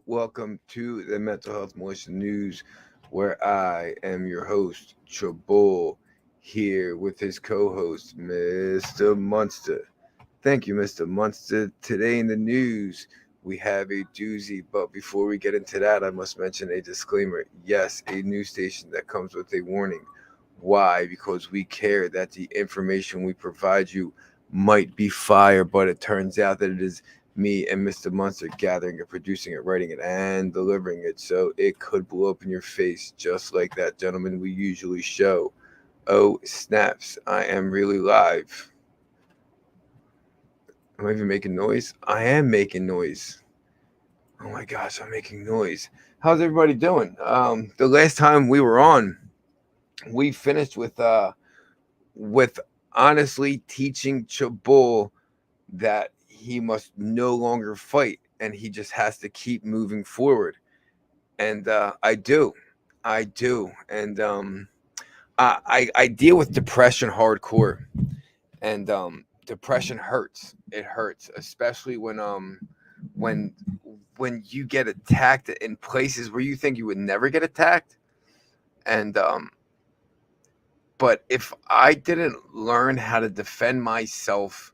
Welcome to the Mental Health Militia News, where I am your host, Chabul, here with his co-host, Mr. Munster. Thank you, Mr. Munster. Today in the news, we have a doozy, but before we get into that, I must mention a disclaimer. Yes, a news station that comes with a warning. Why? Because we care that the information we provide you might be fire, but it turns out that it is me and Mr. Munster gathering it, producing it, writing it, and delivering it. So it could blow up in your face, just like that gentleman we usually show. Oh, snaps. I am really live. Am I even making noise? I am making noise. Oh my gosh, I'm making noise. How's everybody doing? The last time we were on, we finished with honestly teaching Chabul that he must no longer fight and he just has to keep moving forward. And I do, and I deal with depression hardcore, and depression hurts. It hurts, especially when when you get attacked in places where you think you would never get attacked, and but if I didn't learn how to defend myself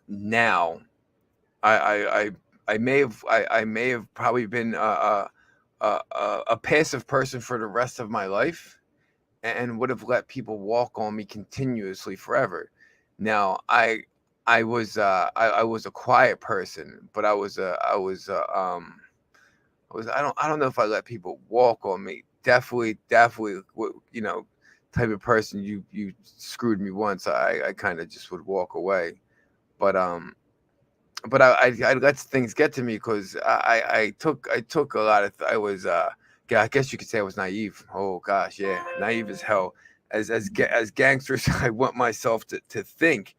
now, I I I, I may have probably been a passive person for the rest of my life and would have let people walk on me continuously forever. Now I was a quiet person, but I don't know if I let people walk on me. Definitely, type of person. You screwed me once. I kind of just would walk away. But I let things get to me because I took a lot of I was yeah, I guess you could say I was naive. Oh gosh, yeah, naive as hell. As gangsters, I want myself to think.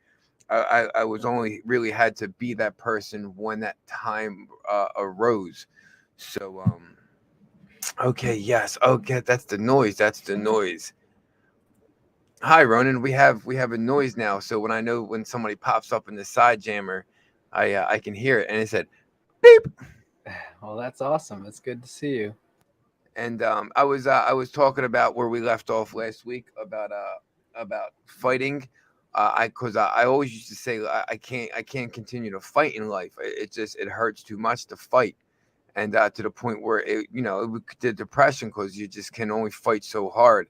I was only really had to be that person when that time arose. So okay, yes, okay, that's the noise. That's the noise. Hi, Ronan. We have a noise now. So when I know when somebody pops up in the side jammer, I can hear it, and it said beep. Well, that's awesome. It's good to see you. And I was talking about where we left off last week about fighting. I always used to say I can't continue to fight in life. It just it hurts too much to fight, and to the point where the depression because you just can only fight so hard.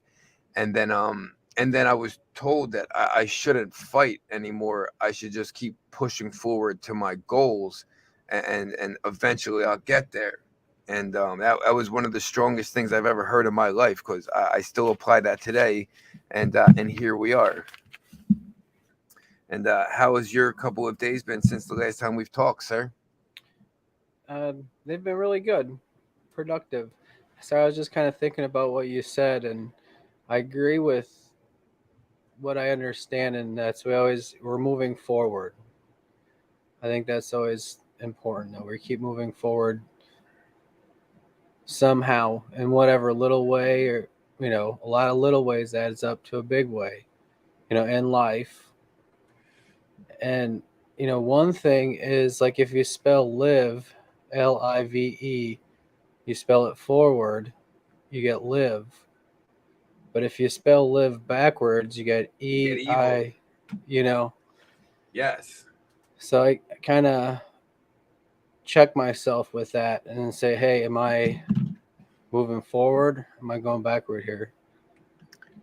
And then I was told that I shouldn't fight anymore. I should just keep pushing forward to my goals, and eventually I'll get there. And that was one of the strongest things I've ever heard in my life because I still apply that today, and here we are. And how has your couple of days been since the last time we've talked, sir? They've been really good, productive. So I was just kind of thinking about what you said, and I agree with what I understand, and that's we're moving forward. I think that's always important that we keep moving forward somehow in whatever little way, or a lot of little ways adds up to a big way, in life. And one thing is like if you spell live, Live, you spell it forward, you get live. But if you spell live backwards, you get You get evil. ei, you know. Yes. So I kind of check myself with that and then say, hey, am I moving forward? Am I going backward here?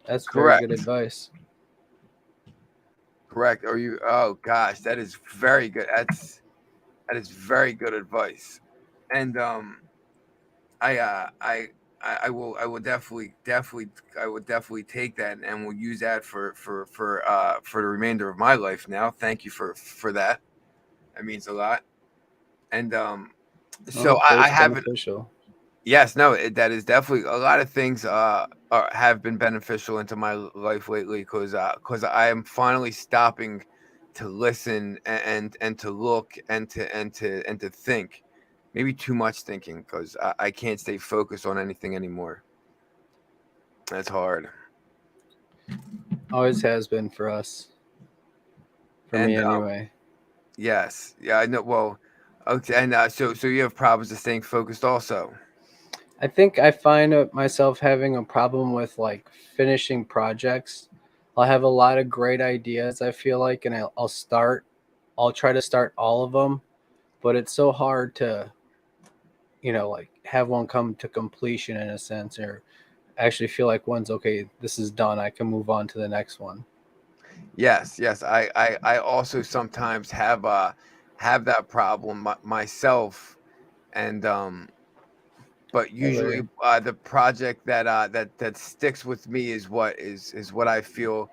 That's very good Correct. advice. Correct. Are you? Oh gosh, that is very good. That is very good advice. And I uh I I will definitely take that and will use that for the remainder of my life now. Thank you for that. That means a lot. And Oh, so of course, I haven't. beneficial. Yes, no, that is definitely a lot of things have been beneficial into my life lately because I am finally stopping to listen and to look and to think. Maybe too much thinking because I can't stay focused on anything anymore. That's hard. Always has been for us, for me And anyway. yes, yeah, I know. Well, Okay, and so you have problems with staying focused also. I think I find myself having a problem with like finishing projects. I'll have a lot of great ideas, I feel like, and I'll try to start all of them, but it's so hard to, like have one come to completion in a sense, or actually feel like one's okay, this is done. I can move on to the next one. Yes, yes. I also sometimes have that problem myself, and but usually Or the project that sticks with me is what I feel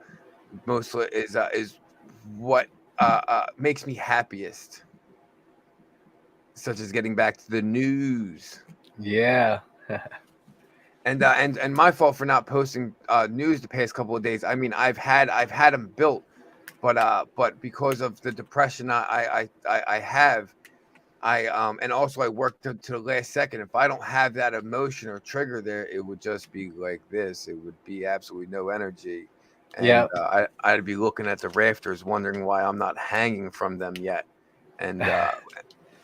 mostly is what makes me happiest, such as getting back to the news. yeah. And my fault for not posting news the past couple of days. I mean, I've had them built, but because of the depression I have, and also I work to the last second. If I don't have that emotion or trigger there, it would just be like this. It would be absolutely no energy, and Yeah. I'd be looking at the rafters, wondering why I'm not hanging from them yet. And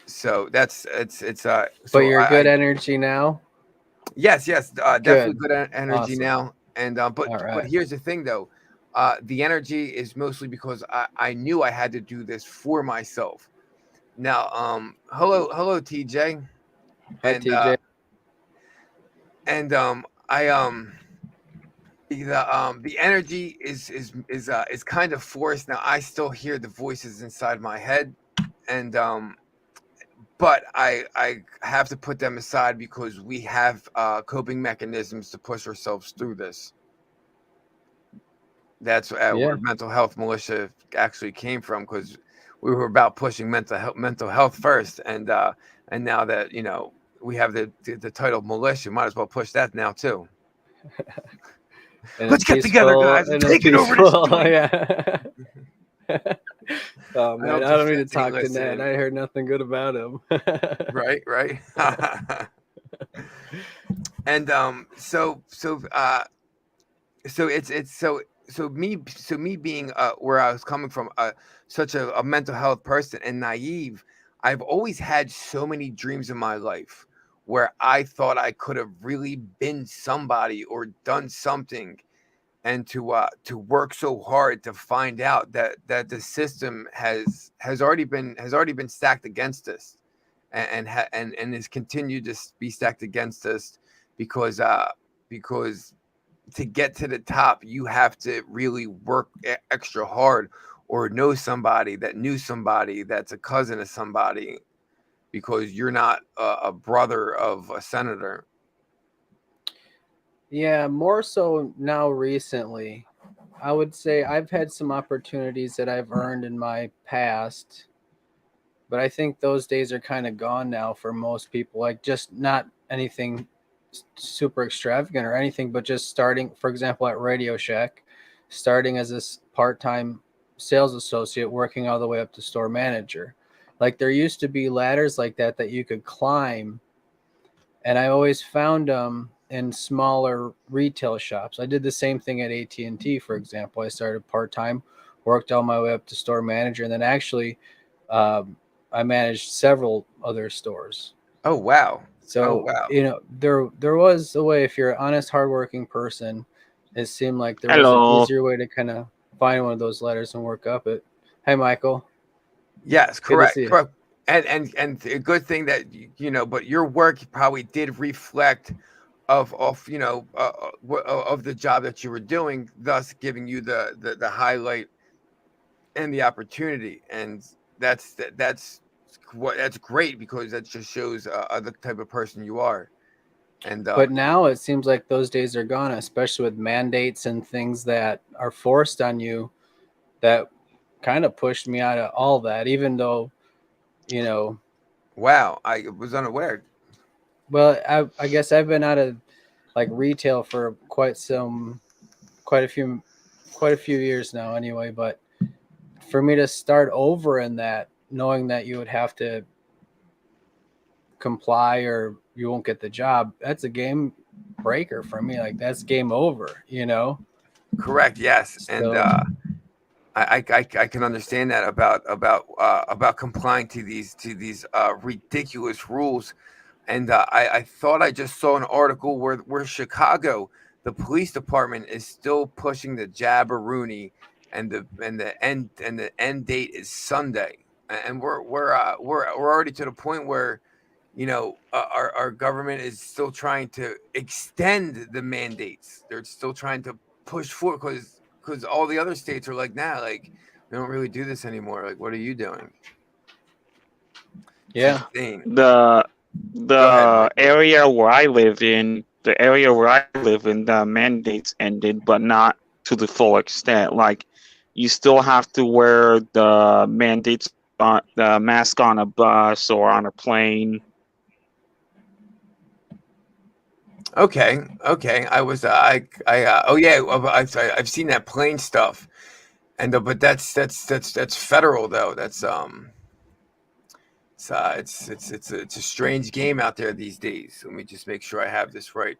so that's it's But so you're good I energy now. yes, yes, definitely Good. good energy Awesome. now. And All but right. here's the thing though, the energy is mostly because I knew I had to do this for myself. Now, hello, TJ, Hi, and TJ. I the energy is kind of forced. Now I still hear the voices inside my head, and but I have to put them aside because we have coping mechanisms to push ourselves through this. That's where Yeah. mental health militia actually came from, because we were about pushing mental health first, and now that we have the title militia, might as well push that now too. In a Let's get together, peaceful, guys, and take it over this joint. yeah. Oh I man, hope I the don't need to feds ain't talk to Ned. listening. I heard nothing good about him. Right, right. And so it's so me being where I was coming from, such a mental health person and naive. I've always had so many dreams in my life where I thought I could have really been somebody or done something, and to work so hard to find out that the system has already been stacked against us, and has continued to be stacked against us, because because to get to the top, you have to really work extra hard, or know somebody that knew somebody that's a cousin of somebody, because you're not a brother of a senator. Yeah, more so now recently. I would say I've had some opportunities that I've earned in my past, but I think those days are kind of gone now for most people. Like just not anything super extravagant or anything, but just starting, for example, at Radio Shack, starting as this part-time sales associate, working all the way up to store manager. Like there used to be ladders like that you could climb, and I always found them in smaller retail shops. I did the same thing at AT&T, for example. I started part-time, worked all my way up to store manager, and then actually um, I managed several other stores. Oh wow. Oh So wow. there was a way, if you're an honest, hardworking person, it seemed like there was an Hello. easier way to kind of find one of those letters and work up it. Hey, Michael, Yes, good to correct, see you. correct. And a good thing that but your work probably did reflect of of the job that you were doing, thus giving you the highlight and the opportunity. And that's great, because that just shows the type of person you are. And But now it seems like those days are gone, especially with mandates and things that are forced on you that kind of pushed me out of all that, even though, you know, wow, I was unaware. well, I guess I've been out of like retail for quite a few, quite a few years now anyway. But for me to start over in that, knowing that you would have to comply or you won't get the job, that's a game breaker for me. Like that's game over. Correct, yes. And So I can understand that about complying to these ridiculous rules. And I thought I just saw an article where Chicago, the police department is still pushing the jabberoonie, and the end date is Sunday, and we're already to the point where, our government is still trying to extend the mandates. They're still trying to push forward because all the other states are like, nah, like we don't really do this anymore. Like, what are you doing? It's Yeah. insane. The Go ahead, the Michael. area where I live in, the mandates ended, but not to the full extent. Like, you still have to wear the mandates on the mask on a bus or on a plane. Okay, okay. I was oh yeah, I've seen that plane stuff, and but that's federal though. It's a strange game out there these days. Let me just make sure I have this right.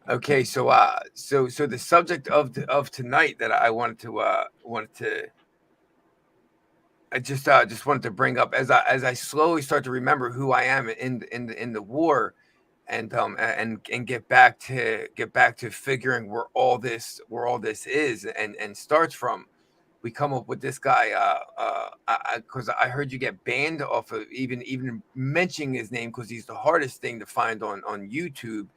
Okay, so the subject of tonight that I wanted to I just wanted to bring up as I slowly start to remember who I am in the war, and get back to figuring where all this is and starts from. We come up with this guy because I heard you get banned off of even mentioning his name because he's the hardest thing to find on YouTube.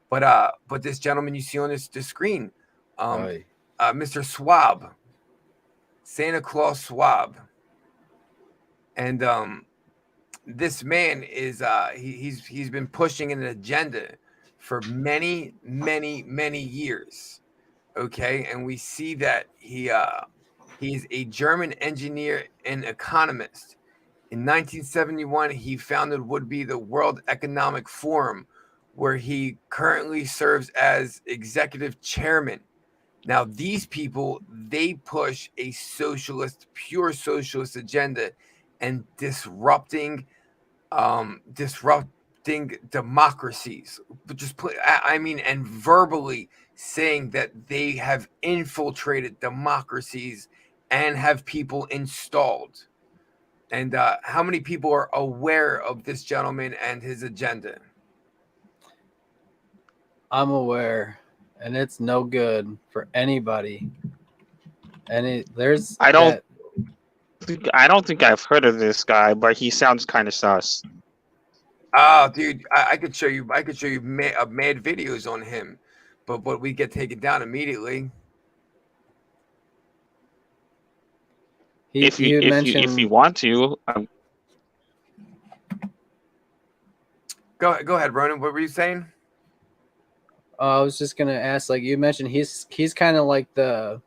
But this gentleman you see on this screen, um, Aye. Mr. SWAB, Santa Claus SWAB, and this man is he's been pushing an agenda for many years. Okay, and we see that he is a German engineer and economist. In 1971, he founded would be the World Economic Forum, where he currently serves as executive chairman. Now, these people, they push a pure socialist agenda and disrupting democracies. But just put, I mean, and verbally saying that they have infiltrated democracies and have people installed. And how many people are aware of this gentleman and his agenda? I'm aware, and it's no good for anybody. There's I don't that. I don't think I've heard of this guy, but he sounds kind of sus. Oh, dude, I could show you. I could show you mad videos on him, but we get taken down immediately. If you You had if you if you mentioned. want to, Go ahead, Ronan. What were you saying? I was just gonna ask, like you mentioned, he's kind of like the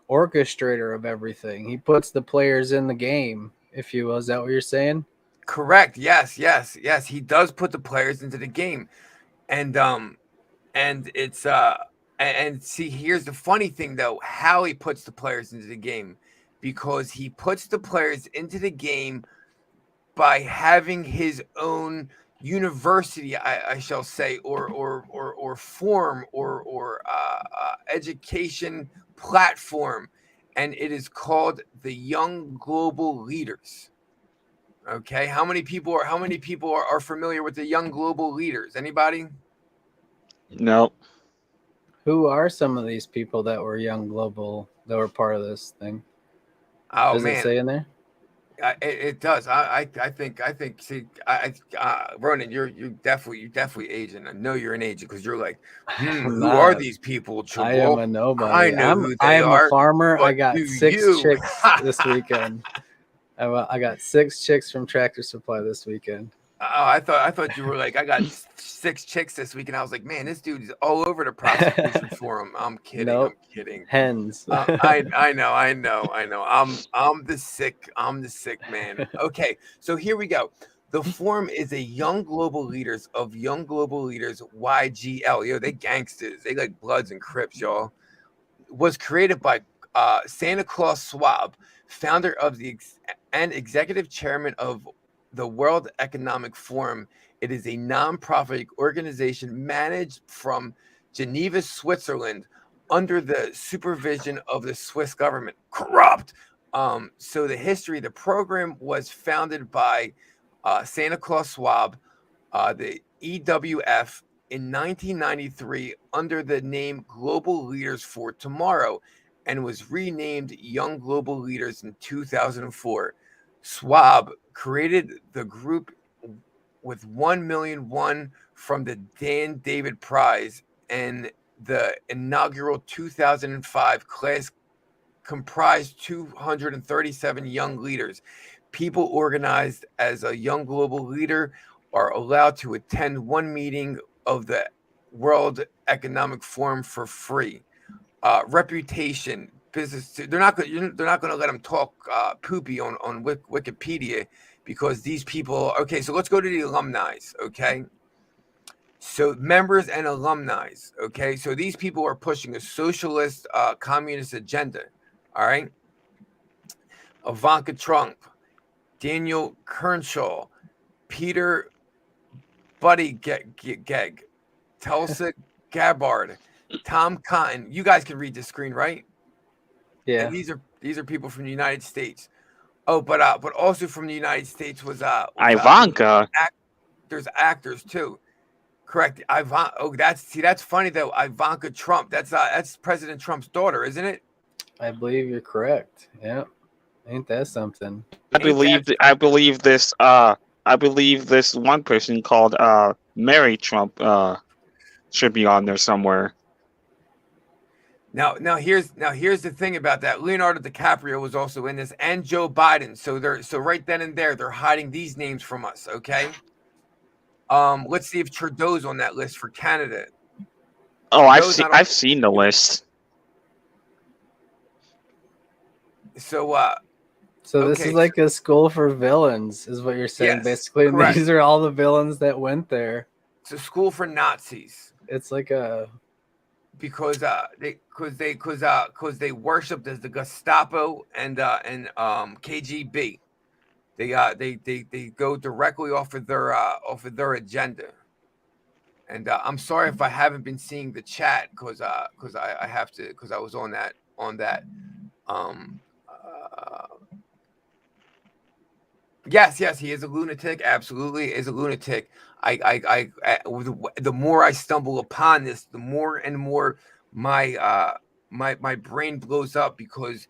orchestrator of everything. He puts the players in the game, if you will. Is that what you're saying? Correct. Yes. He does put the players into the game, and it's and see, here's the funny thing though, how he puts the players into the game, because he puts the players into the game by having his own university, I shall say, or form or education platform, and it is called the Young Global Leaders. Okay, how many people are familiar with the Young Global Leaders? Anybody? no. Who are some of these people that were young global that were part of this thing? Oh Does it man, say in there? it does. I think. See, Ronan, you're definitely Asian. I know you're an Asian because you're like, I'm who are not. these people, I am Chabot? a I nobody. know who I they am a are, farmer. I but got do 6 you? chicks this weekend. I got 6 chicks from Tractor Supply this weekend. Oh, I thought you were like, I got 6 chicks this week, and I was like, man, this dude is all over the prostitution forum. I'm kidding. I'm Nope. kidding. Hens. I know. I'm the sick man. Okay, so here we go. The forum is a young global leaders YGL. Yo, they gangsters. They like Bloods and Crips, y'all. Was created by Santa Claus Schwab, founder of and executive chairman of the World Economic Forum. It is a nonprofit organization managed from Geneva, Switzerland, under the supervision of the Swiss government. Corrupt. So the program was founded by Santa Claus SWAB, the EWF, in 1993 under the name Global Leaders for Tomorrow, and was renamed Young Global Leaders in 2004. SWAB created the group with 1 million won from the Dan David Prize, and the inaugural 2005 class comprised 237 young leaders. People organized as a young global leader are allowed to attend one meeting of the World Economic Forum for free. Reputation, business. They're not going to let them talk poopy on Wikipedia, because these people. Okay, so let's go to the alumni. Okay. So members and alumni, okay? So these people are pushing a socialist, communist agenda, all right? Ivanka Trump, Daniel Kernshaw, Peter Buttigieg, Tulsa Gabbard, Tom Cotton. You guys can read the screen, right? Yeah. And these are people from the United States. Oh, but also from the United States was Ivanka. There's actors too. Correct. That's funny though. Ivanka Trump. That's President Trump's daughter, isn't it? I believe you're correct. Yeah. Ain't that something? I believe this one person called Mary Trump should be on there somewhere. Now here's the thing about that. Leonardo DiCaprio was also in this, and Joe Biden. So right then and there, they're hiding these names from us. Okay. Let's see if Trudeau's on that list for Canada. Oh, I've seen the list. So this is like a school for villains, is what you're saying, yes, basically. And correct. these are all the villains that went there. It's a school for Nazis. It's like a because they worshipped as the Gestapo and KGB. They go directly off of their agenda. And I'm sorry if I haven't been seeing the chat, because I have to, because I was on that. Yes, he is a lunatic. Absolutely is a lunatic. The more I stumble upon this, the more and more my brain blows up, because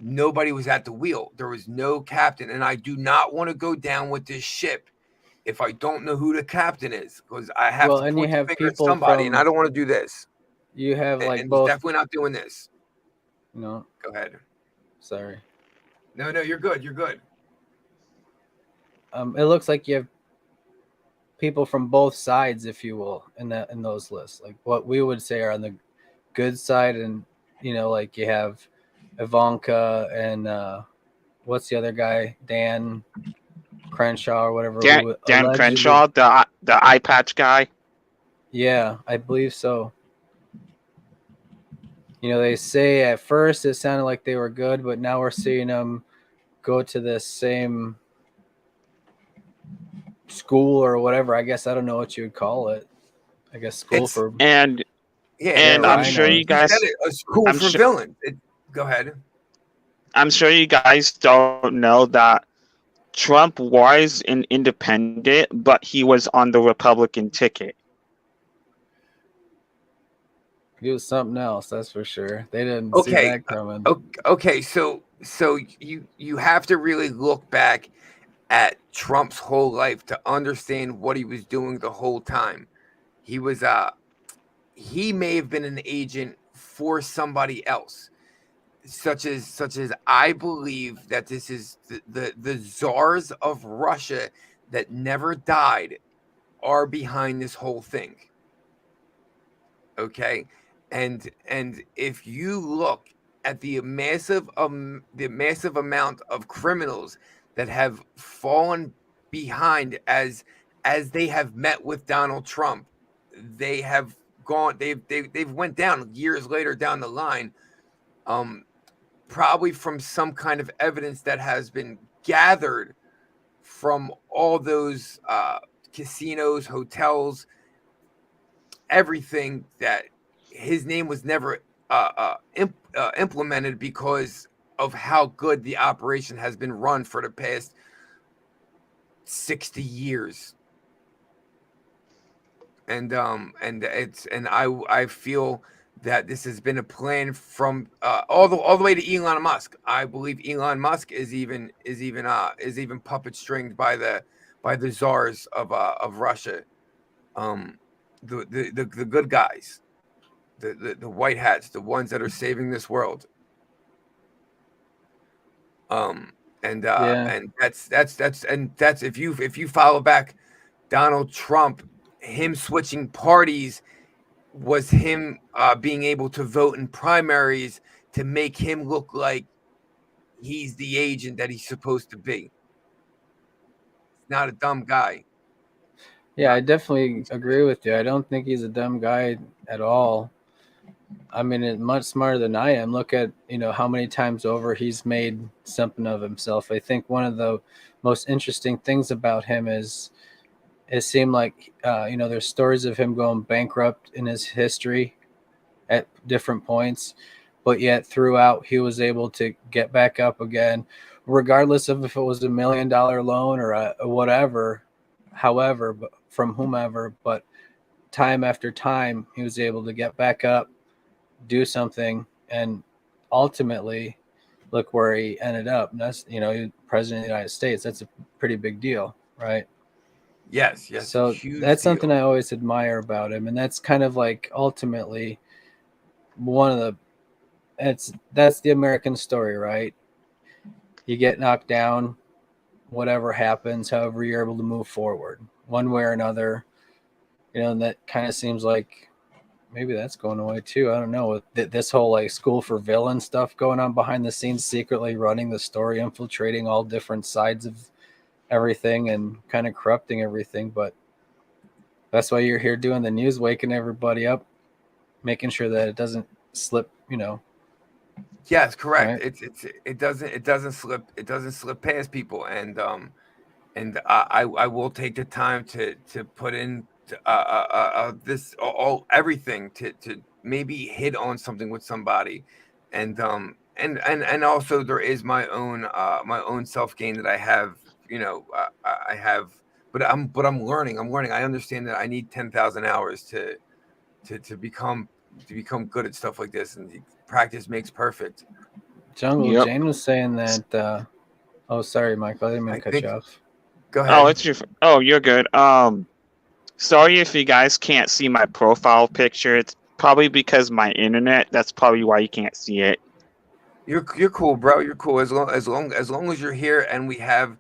nobody was at the wheel. There was no captain, and I do not want to go down with this ship if I don't know who the captain is, because I have to point the finger at somebody, and I don't want to do this. You have and both. Definitely not doing this. No. Go ahead. Sorry. No, you're good. You're good. It looks like you have people from both sides, if you will, in those lists. Like what we would say are on the good side, and like you have Ivanka and what's the other guy, Dan Crenshaw or whatever. Dan Crenshaw, the eye patch guy. Yeah, I believe so. They say at first it sounded like they were good, but now we're seeing them go to this same school or whatever. I guess I don't know what you would call it. I guess school for and I'm sure you guys a school for villains. Go ahead. I'm sure you guys don't know that Trump was an independent, but he was on the Republican ticket. He was something else, that's for sure. They didn't see that coming. Okay, so you have to really look back at Trump's whole life to understand what he was doing the whole time. He was he may have been an agent for somebody else, such as I believe that this is the czars of Russia that never died are behind this whole thing. Okay, and if you look at the massive amount of criminals that have fallen behind as they have met with Donald Trump, they have gone. They've went down years later down the line, probably from some kind of evidence that has been gathered from all those casinos, hotels, everything that his name was never implemented because of how good the operation has been run for the past 60 years. And I feel that this has been a plan from all the way to Elon Musk. I believe Elon Musk is even puppet stringed by the czars of Russia, the good guys, the white hats, the ones that are saving this world. And Yeah. that's if you follow back Donald Trump, him switching parties was him being able to vote in primaries to make him look like he's the agent that he's supposed to be. He's not a dumb guy. Yeah, I definitely agree with you. I don't think he's a dumb guy at all. I mean, it's much smarter than I am. Look at, how many times over he's made something of himself. I think one of the most interesting things about him is it seemed like, there's stories of him going bankrupt in his history at different points, but yet throughout he was able to get back up again, regardless of if it was $1 million loan or a whatever, however, but from whomever, but time after time he was able to get back up, do something, and ultimately look where he ended up. And that's, president of the United States. That's a pretty big deal, right? Yes, So huge that's deal. something I always admire about him, and that's kind of like ultimately one of the that's the American story, right? You get knocked down, whatever happens, however you're able to move forward one way or another. And that kind of seems like maybe that's going away too. I don't know, with this whole like school for villain stuff going on behind the scenes, secretly running the story, infiltrating all different sides of everything and kind of corrupting everything. But that's why you're here doing the news, waking everybody up, making sure that it doesn't slip, Yes, correct. right? It doesn't slip past people, and I will take the time to put in this all everything to maybe hit on something with somebody, and also there is my own self gain that I have. I have, but I'm learning. I understand that I need 10,000 hours to become good at stuff like this, and practice makes perfect. Jungle Yep. Jane was saying that. Oh, sorry, Michael. I didn't mean I to cut you think. off. Go Oh, ahead. it's your. You're good. Sorry if you guys can't see my profile picture. It's probably because my internet. That's probably why you can't see it. You're cool, bro. You're cool as long as you're here and we have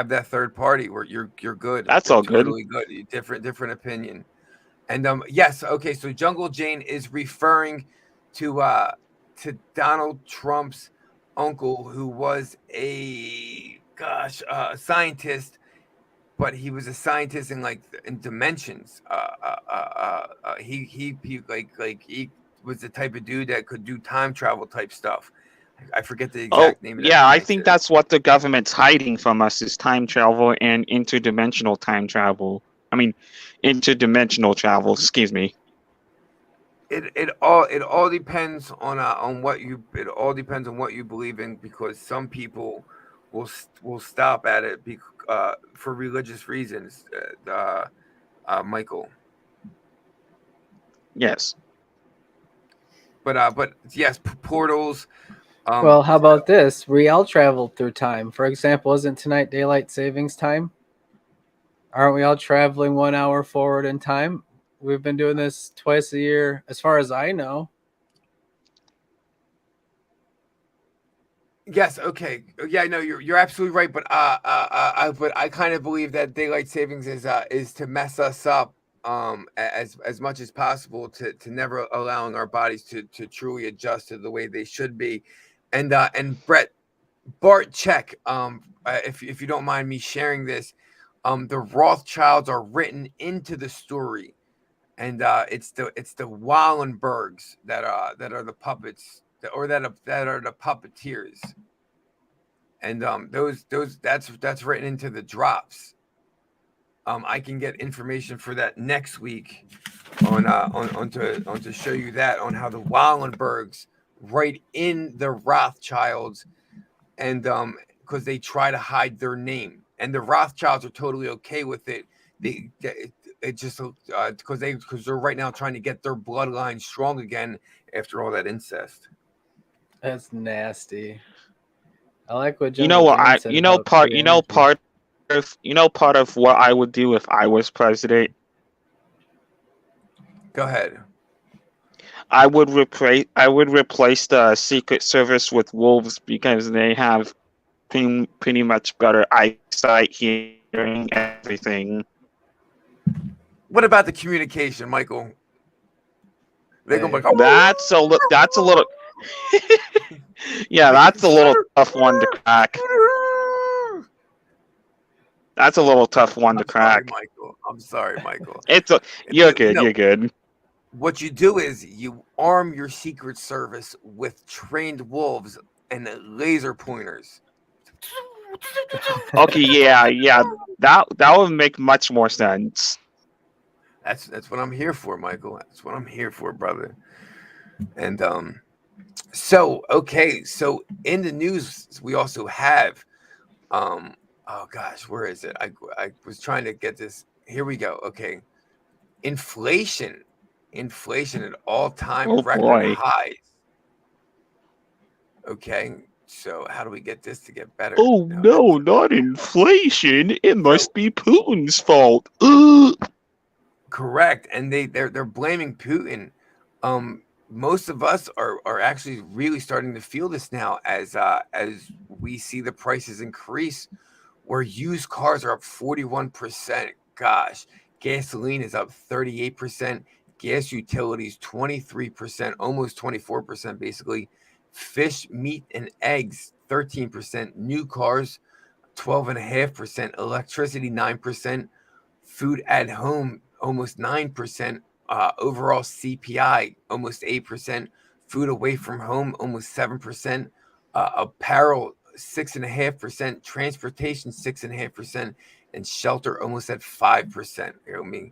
that third party where you're good. That's You're all good. totally good. Different opinion. And yes, okay. So Jungle Jane is referring to Donald Trump's uncle, who was a scientist, but he was a scientist in in dimensions. He he was the type of dude that could do time travel type stuff. I forget the Oh, exact name of that yeah, I think scientist. that's what the government's hiding from us is time travel and interdimensional time travel. I mean, interdimensional travel, excuse me. It all depends on what you believe in, because some people will stop at it for religious reasons. Michael, Yes. but yes, portals. Well, how about this? We all traveled through time. For example, isn't tonight daylight savings time? Aren't we all traveling 1 hour forward in time? We've been doing this twice a year, as far as I know. Yes. Okay. Yeah. No. You're absolutely right. But I kind of believe that daylight savings is to mess us up as much as possible, to never allowing our bodies to truly adjust to the way they should be. And Bart Check, if you don't mind me sharing this, the Rothschilds are written into the story, and it's the Wallenbergs that are the puppets, or that are the puppeteers, and those that's written into the drops. I can get information for that next week on to show you that on how the Wallenbergs right in the Rothschilds and because they try to hide their name and the Rothschilds are totally okay with it. It just because they're right now trying to get their bloodline strong again after all that incest. That's nasty. I like what You know Jungle what Gene I said about free energy. part of what I would do if I was president. Go ahead. I would replace the Secret Service with wolves because they have pretty much better eyesight, hearing, everything. What about the communication, Michael? They're gonna be like, That's a little yeah, that's a little tough one to crack. That's a little tough one to crack. I'm sorry, Michael. You're good. You're good. What you do is you arm your Secret Service with trained wolves and laser pointers. Okay, yeah. That would make much more sense. That's what I'm here for, Michael. That's what I'm here for, brother. And so in the news we also have oh gosh, where is it? I was trying to get this. Here we go. Okay. Inflation at all-time record highs. Okay. So how do we get this to get better? Oh no, not inflation. It must be Putin's fault. Correct. And they're blaming Putin. Most of us are actually really starting to feel this now as we see the prices increase, where used cars are up 41%. Gosh, gasoline is up 38%, gas utilities 23%, almost 24% basically. Fish, meat, and eggs 13%, new cars 12.5%, electricity 9%, food at home almost 9%, overall CPI almost 8%, food away from home almost 7%, apparel 6.5%, transportation 6.5%, and shelter almost at 5%. Let me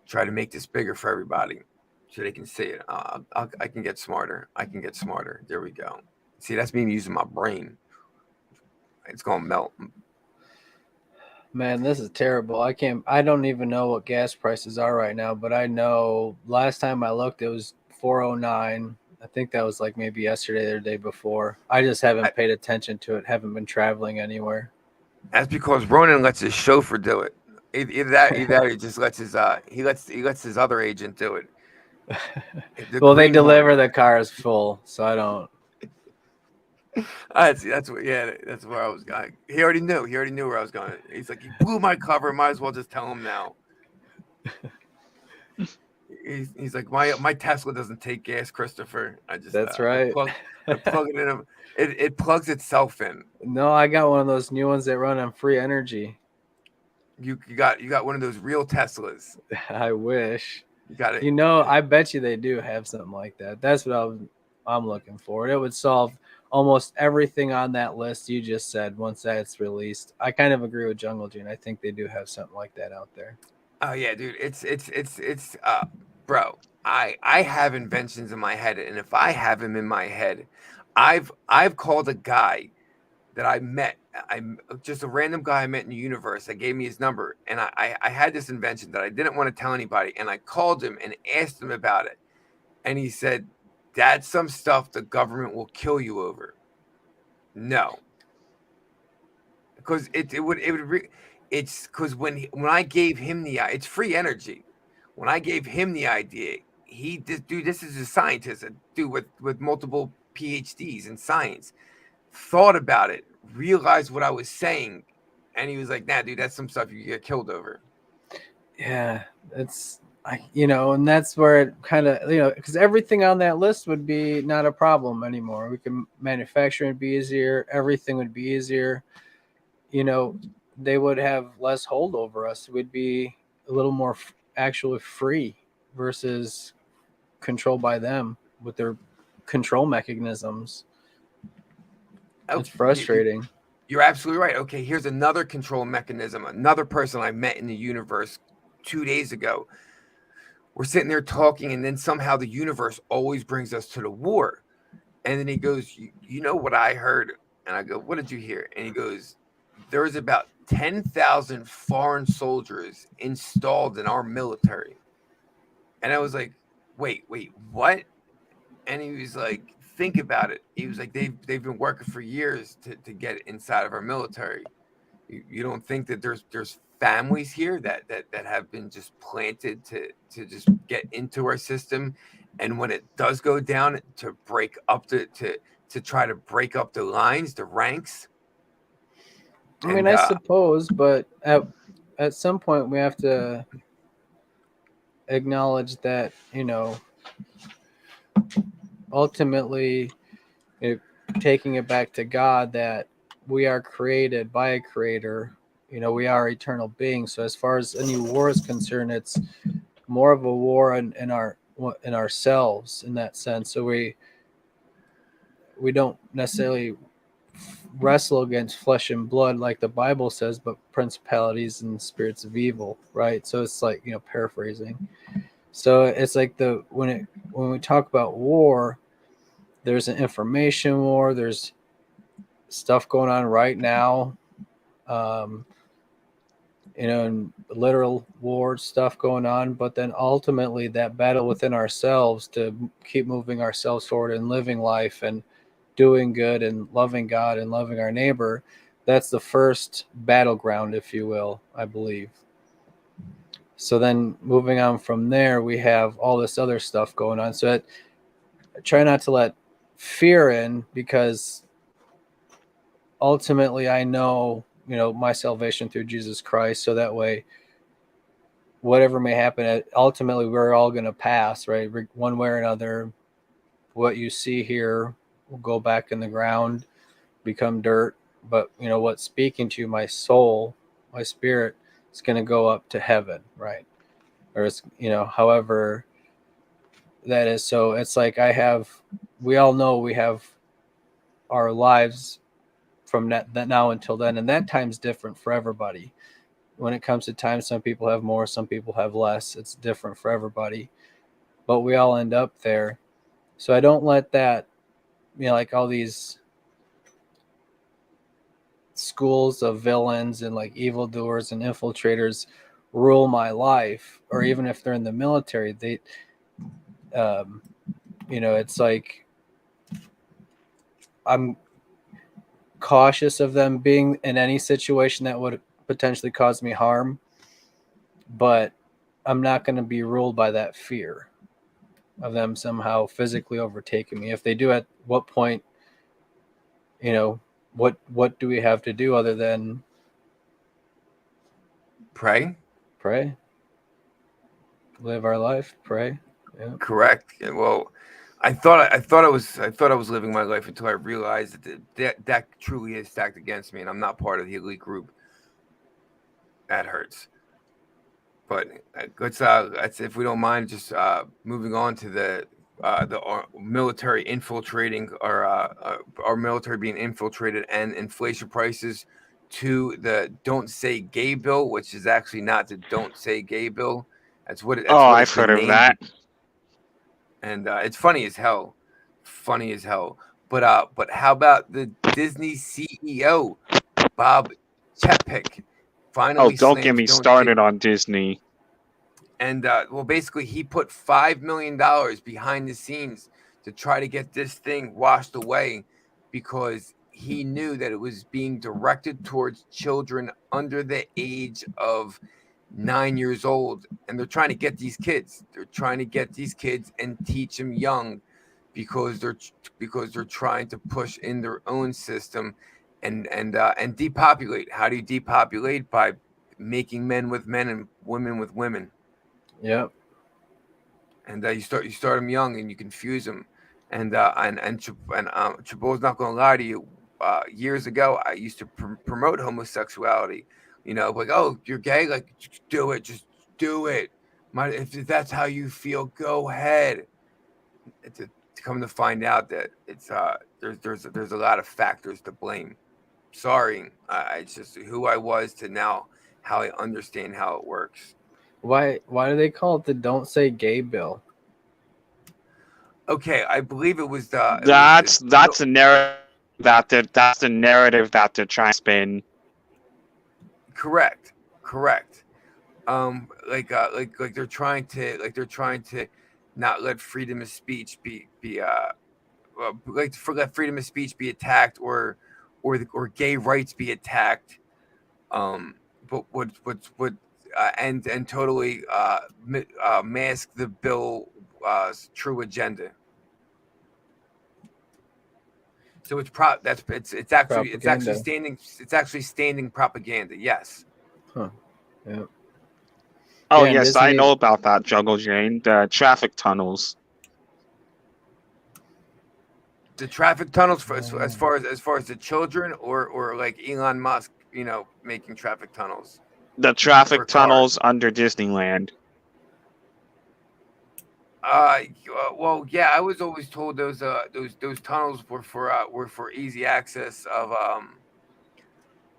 try to make this bigger for everybody so they can see it. I can get smarter. There we go. See, that's me using my brain. It's gonna melt. Man, this is terrible. I don't even know what gas prices are right now, but I know last time I looked it was 409. I think that was like maybe yesterday or the day before. I just haven't paid attention to it, haven't been traveling anywhere. That's because Ronan lets his chauffeur do it. Either that he just lets his he lets his other agent do it. Well, they deliver the cars full, so I don't. That's where I was going. He already knew where I was going. He's like, he blew my cover. Might as well just tell him now. He's like, my Tesla doesn't take gas, Christopher. That's right. I plug it in. It plugs itself in. No, I got one of those new ones that run on free energy. You got one of those real Teslas. I wish. You got it. I bet you they do have something like that. That's what I'm looking for. It would solve almost everything on that list you just said once that's released. I kind of agree with Jungle Gene. I think they do have something like that out there. Oh yeah, dude. It's bro. I have inventions in my head, and if I have them in my head, I've called a guy that I met. I'm just a random guy I met in the universe that gave me his number, and I had this invention that I didn't want to tell anybody, and I called him and asked him about it, and he said, "That's some stuff the government will kill you over." No, because it's because when I gave him it's free energy. When I gave him the idea, this is a scientist, a dude with multiple PhDs in science, thought about it, realized what I was saying, and he was like, "Nah, dude, that's some stuff you get killed over." Yeah, and that's where it kind of, because everything on that list would be not a problem anymore. We can manufacturing would be easier. Everything would be easier. They would have less hold over us. We'd be a little more actually free versus controlled by them with their control mechanisms. It's frustrating. You're absolutely right. Okay, here's another control mechanism. Another person I met in the universe 2 days ago. We're sitting there talking, and then somehow the universe always brings us to the war. And then he goes, you know what I heard? And I go, what did you hear? And he goes, there's about 10,000 foreign soldiers installed in our military. And I was like, wait, what? And he was like, think about it. He was like, they've been working for years to get inside of our military. You don't think that there's families here that have been just planted to just get into our system, and when it does go down, to break up to try to break up the lines, the ranks. I mean, And I suppose, but at some point we have to acknowledge that, ultimately, taking it back to God, that we are created by a creator. We are eternal beings. So as far as any war is concerned, it's more of a war in ourselves in that sense. So we don't necessarily wrestle against flesh and blood like the Bible says, but principalities and spirits of evil, right? So it's like, paraphrasing. So it's like when we talk about war, there's an information war, there's stuff going on right now, and literal war stuff going on, but then ultimately that battle within ourselves to keep moving ourselves forward and living life and doing good and loving God and loving our neighbor, that's the first battleground, if you will, I believe. So then moving on from there, we have all this other stuff going on. So I try not to let fear in, because ultimately I know, my salvation through Jesus Christ. So that way, whatever may happen, ultimately we're all going to pass, right? One way or another. What you see here will go back in the ground, become dirt. But what's speaking to my soul, my spirit, is going to go up to heaven, right? Or it's, however that is. So it's like we all know we have our lives from that now until then, and that time's different for everybody. When it comes to time, some people have more, some people have less. It's different for everybody, but we all end up there. So I don't let that, like all these schools of villains and like evildoers and infiltrators rule my life. Or even if they're in the military, they, it's like I'm cautious of them being in any situation that would potentially cause me harm, but I'm not going to be ruled by that fear of them somehow physically overtaking me. If they do, at what point, what do we have to do other than pray, live our life, pray? Yeah. correct. Well, I thought I was living my life until I realized that truly is stacked against me, and I'm not part of the elite group. That hurts. But let's, if we don't mind, just moving on to the military infiltrating, or our military being infiltrated, and inflation prices, to the "Don't Say Gay" bill, which is actually not the "Don't Say Gay" bill. That's Oh, what I've it's heard been of named. that. And it's funny as hell, funny as hell. But how about the Disney CEO, Bob Chapek, Oh, finally don't get slams me "Don't Say"? started on Disney. And well, basically, he put $5 million behind the scenes to try to get this thing washed away, because he knew that it was being directed towards children under the age of 9 years old. And they're trying to get these kids. They're trying to get these kids and teach them young, because they're trying to push in their own system, and depopulate. How do you depopulate? By making men with men and women with women. Yep. And you start them young, and you confuse them. And Chabot's not going to lie to you. Years ago, I used to promote homosexuality. Like, oh, you're gay, like, just do it. If that's how you feel, go ahead. To come to find out that it's there's a lot of factors to blame. Sorry, it's just who I was to now how I understand how it works. Why do they call it the "Don't Say Gay" bill? Okay, I believe it was the That's that's the narrative that they're trying to spin. correct, correct. Like they're trying to not let freedom of speech be like for let freedom of speech be attacked or gay rights be attacked. Um, but would and totally mask the bill true agenda. So Propaganda. it's actually standing propaganda. Yes. Huh. Yeah. Oh Yeah, and yes, I Disney. know about that, Jungle Jane. The traffic tunnels. The traffic tunnels for Oh. as far as the children or like Elon Musk, making traffic tunnels The for traffic cars. tunnels under Disneyland. Well, yeah, I was always told those tunnels were for easy access of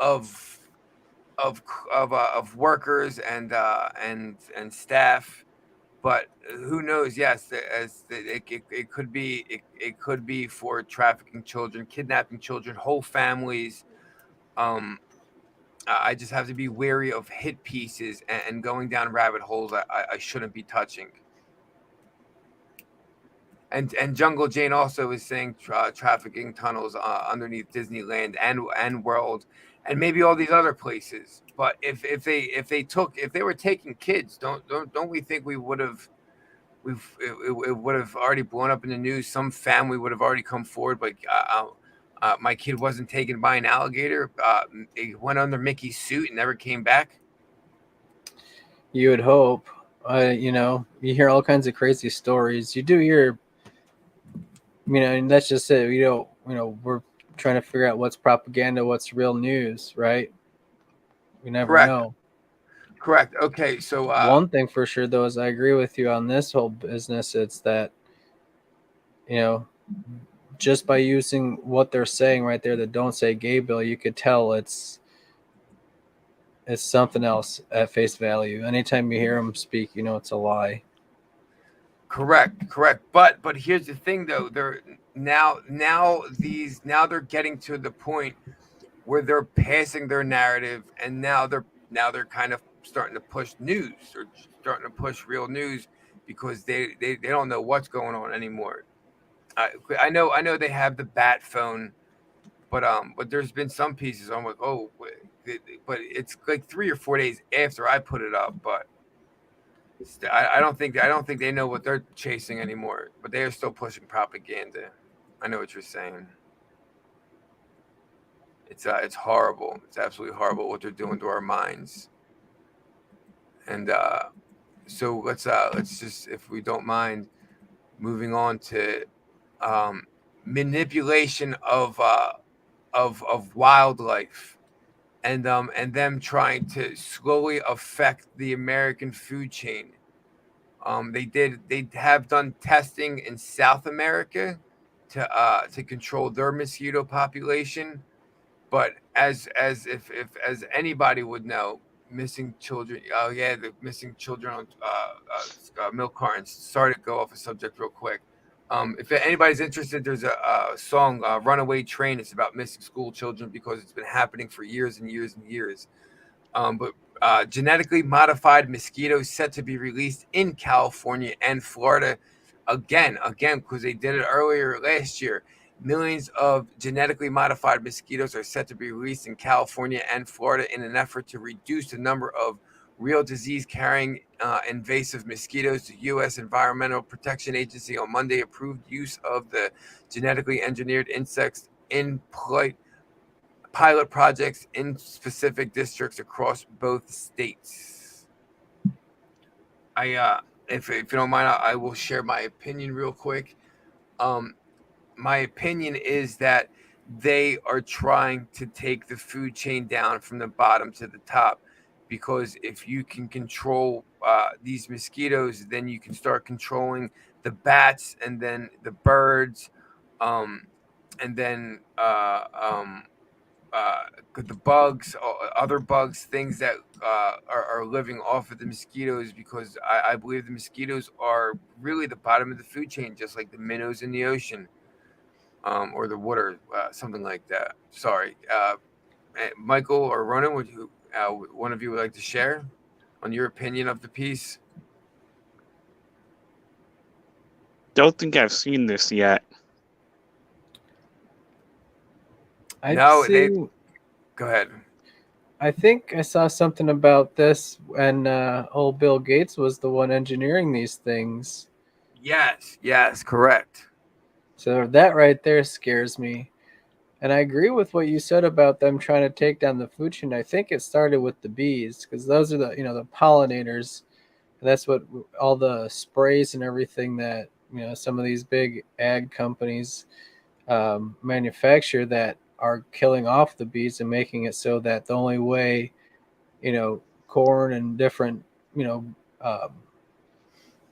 of of workers and staff. But who knows? Yes, it could be it could be for trafficking children, kidnapping children, whole families. Um, I just have to be wary of hit pieces and going down rabbit holes I shouldn't be touching. And Jungle Jane also is saying trafficking tunnels underneath Disneyland and World, and maybe all these other places. But if they were taking kids, don't we think we would have it would have already blown up in the news? Some family would have already come forward, like my kid wasn't taken by an alligator. It went under Mickey's suit and never came back. You would hope. You hear all kinds of crazy stories. You do hear, and that's just it. We're trying to figure out what's propaganda, what's real news, right? We never Correct, know. correct. Okay, so One thing for sure, though, is I agree with you on this whole business. It's that, you know, just by using what they're saying right there, the "Don't Say Gay" bill, you could tell it's something else at face value. Anytime you hear them speak, it's a lie. correct, correct. But here's the thing though, they're now they're getting to the point where they're passing their narrative, and now they're kind of starting to push news or starting to push real news because they don't know what's going on anymore. I know they have the bat phone, but there's been some pieces I'm like, oh, but it's like 3 or 4 days after I put it up, but I don't think they know what they're chasing anymore, but they are still pushing propaganda. I know what you're saying. It's horrible. It's absolutely horrible what they're doing to our minds. And so let's just, if we don't mind, moving on to um, manipulation of wildlife and them trying to slowly affect the American food chain. They have done testing in South America to control their mosquito population, but if as anybody would know, missing children. Oh yeah, the missing children on milk cartons. Sorry to go off a subject real quick. If anybody's interested, there's a song, "Runaway Train." It's about missing school children because it's been happening for years and years and years. But genetically modified mosquitoes set to be released in California and Florida again, because they did it earlier last year. Millions of genetically modified mosquitoes are set to be released in California and Florida in an effort to reduce the number of real disease carrying invasive mosquitoes. The U.S. Environmental Protection Agency on Monday approved use of the genetically engineered insects in pilot projects in specific districts across both states. I if you don't mind, I will share my opinion real quick. Um, my opinion is that they are trying to take the food chain down from the bottom to the top, because if you can control these mosquitoes, then you can start controlling the bats and then the birds, um, and then the bugs, other bugs, things that are living off of the mosquitoes, because I believe the mosquitoes are really the bottom of the food chain, just like the minnows in the ocean, or the water, something like that. Sorry, Michael or Ronan, would you, one of you would like to share on your opinion of the piece? Don't think I've seen this yet. I've No, they seen. go ahead. I think I saw something about this, and old Bill Gates was the one engineering these things. Yes, correct. So that right there scares me. And I agree with what you said about them trying to take down the food chain. I think it started with the bees because those are the pollinators. And that's what all the sprays and everything that some of these big ag companies manufacture that are killing off the bees and making it so that the only way corn and different you know um,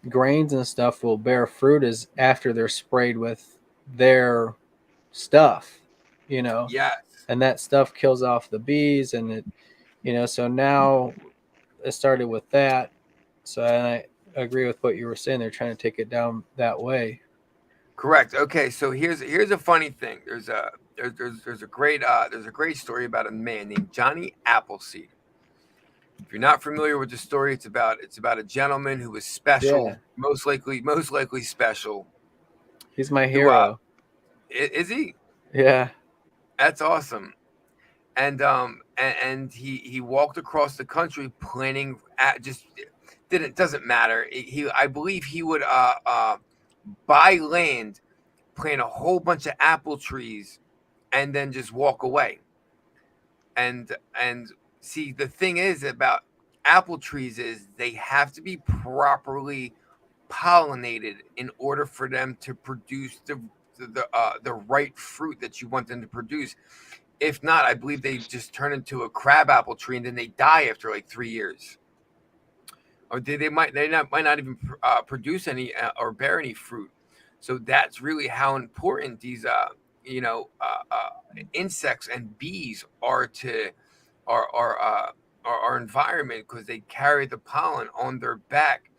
grains and stuff will bear fruit is after they're sprayed with their stuff, you know, Yes. and that stuff kills off the bees and so now it started with that. So I agree with what you were saying. They're trying to take it down that way. Correct. Okay, so here's a funny thing. There's a great story about a man named Johnny Appleseed. If you're not familiar with the story, it's about a gentleman who was special, Yeah, most likely special. he's my Who hero. is he? Yeah, That's awesome. And he walked across the country planning at just didn't doesn't matter. He I believe he would buy land, plant a whole bunch of apple trees, and then just walk away. And see, the thing is about apple trees is they have to be properly pollinated in order for them to produce the right fruit that you want them to produce. If not, I believe they just turn into a crab apple tree and then they die after like 3 years, or they might not even produce any or bear any fruit. So that's really how important these insects and bees are to our environment, because they carry the pollen on their back,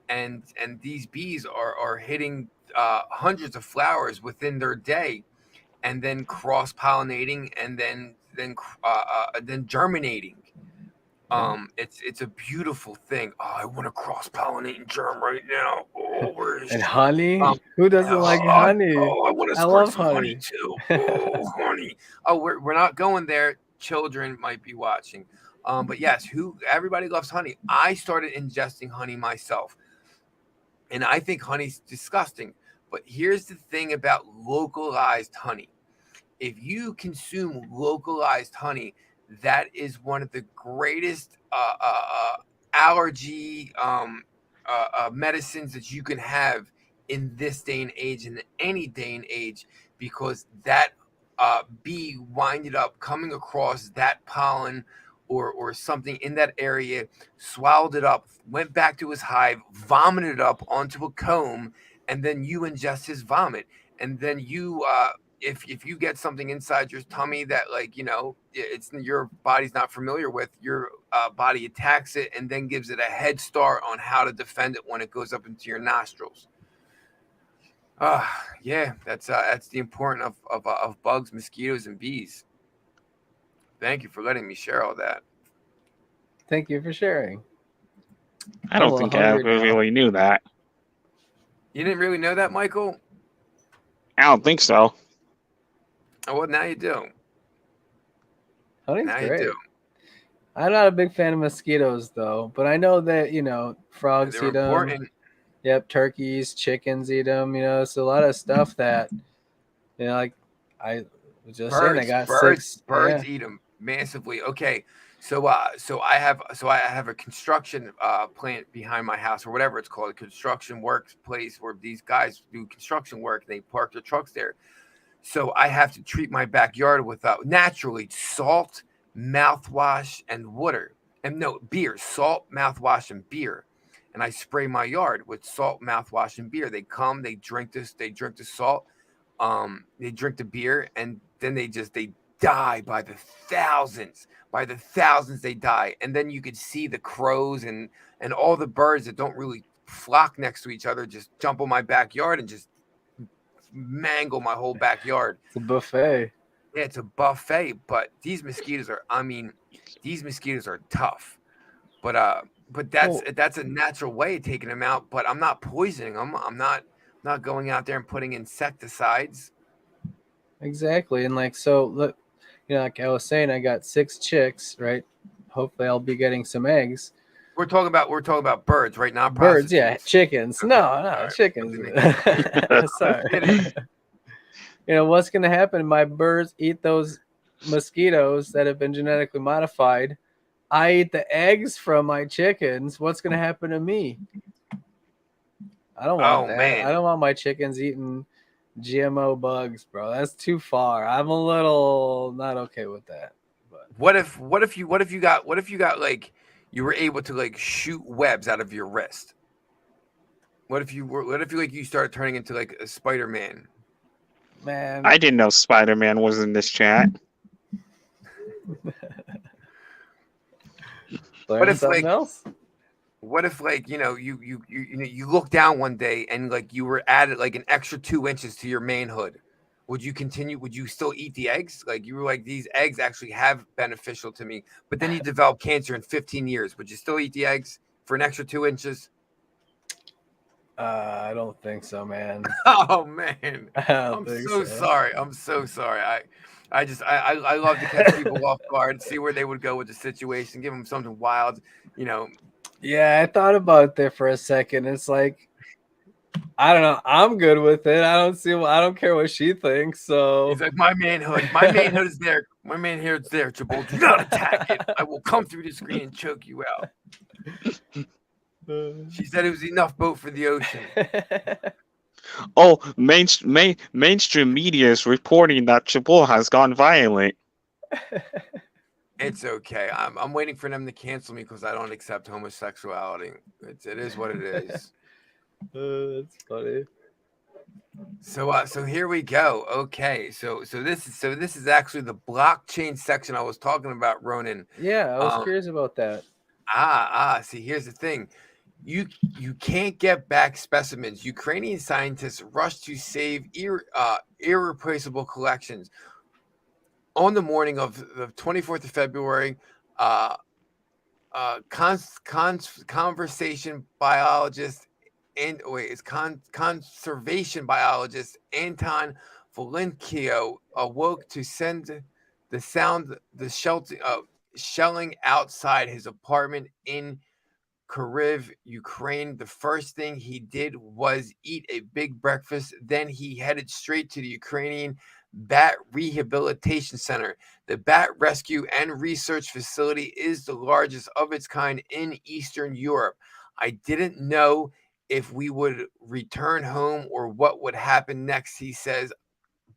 and these bees are hitting hundreds of flowers within their day, and then cross pollinating, and then germinating. yeah. It's a beautiful thing. Oh, I want to cross pollinate and germ right now. Oh, where is And she? honey, Um, who doesn't like honey? I want to I squirt love some honey honey. too. Oh, honey. Oh, we're not going there. Children might be watching. But yes, who everybody loves honey. I started ingesting honey myself, and I think honey's disgusting. But here's the thing about localized honey. If you consume localized honey, that is one of the greatest allergy medicines that you can have in this day and age, in any day and age, because that bee winded up coming across that pollen or something in that area, swallowed it up, went back to his hive, vomited it up onto a comb, and then you ingest his vomit. And then if you get something inside your tummy that, like, it's your body's not familiar with, your body attacks it and then gives it a head start on how to defend it when it goes up into your nostrils. Yeah, that's the importance of bugs, mosquitoes, and bees. Thank you for letting me share all that. Thank you for sharing. I I'm a don't little think I hungry ever now. really knew that. You didn't really know that, Michael? I don't think so. Oh, well, now you do. Honey's Now you do. great. I'm not a big fan of mosquitoes though, but I know that frogs They're eat them. important. Yep, turkeys, chickens eat them. It's a lot of stuff that like I was just saying. I Birds, got birds, six. Yeah. birds eat them massively. Okay, so I have a construction plant behind my house, or whatever it's called, a construction workplace where these guys do construction work. And they park their trucks there. So I have to treat my backyard with naturally salt, mouthwash, and water. And no, beer, salt, mouthwash, and beer. And I spray my yard with salt, mouthwash, and beer. They drink the salt, they drink the beer, and then they die by the thousands. By the thousands they die. And then you could see the crows and all the birds that don't really flock next to each other just jump on my backyard and just mangle my whole backyard. It's a buffet. Yeah, it's a buffet, but these mosquitoes are, I mean, these mosquitoes are tough. But that's a natural way of taking them out, but I'm not poisoning them. I'm not going out there and putting insecticides. Exactly. And like, so look, like I was saying, I got 6 chicks, right? Hopefully I'll be getting some eggs. We're talking about birds, right? Not Birds, yeah, prostitutes. chickens. Okay. No, Right. chickens. Sorry. What's going to happen? My birds eat those mosquitoes that have been genetically modified. I eat the eggs from my chickens. What's going to happen to me? I don't want that. Man. I don't want my chickens eating GMO bugs, bro. That's too far. I'm a little not okay with that. But what if you got like you were able to like shoot webs out of your wrist? What if you started turning into like a Spider-Man? Man, I didn't know Spider-Man was in this chat. What if something else? What if like you look down one day and like you were added like an extra 2 inches to your manhood? Would you continue? Would you still eat the eggs? Like you were like, these eggs actually have beneficial to me, but then you develop cancer in 15 years. Would you still eat the eggs for an extra 2 inches? I don't think so, man. Oh man, I'm so sorry. I'm so sorry. I love to catch people off guard and see where they would go with the situation. Give them something wild, Yeah, I thought about it there for a second. It's like, I don't know. I'm good with it. I don't care what she thinks. So he's like, my manhood is there. My manhood's there, Jabal. Do not attack it. I will come through the screen and choke you out. She said it was enough boat for the ocean. Oh, mainstream media is reporting that Chabot has gone violent. It's okay. I'm waiting for them to cancel me because I don't accept homosexuality. It is what it is. That's funny. So here we go. Okay, so this is actually the blockchain section I was talking about, Ronan. Yeah, I was curious about that. See, here's the thing. You can't get back specimens. Ukrainian scientists rush to save irreplaceable collections. On the morning of the 24th of February, conservation biologist conservation biologist Anton Volinkio awoke to send the shelling outside his apartment in Kyiv, Ukraine. The first thing he did was eat a big breakfast. Then he headed straight to the Ukrainian Bat Rehabilitation Center. The Bat Rescue and Research Facility is the largest of its kind in Eastern Europe. I didn't know if we would return home or what would happen next, he says,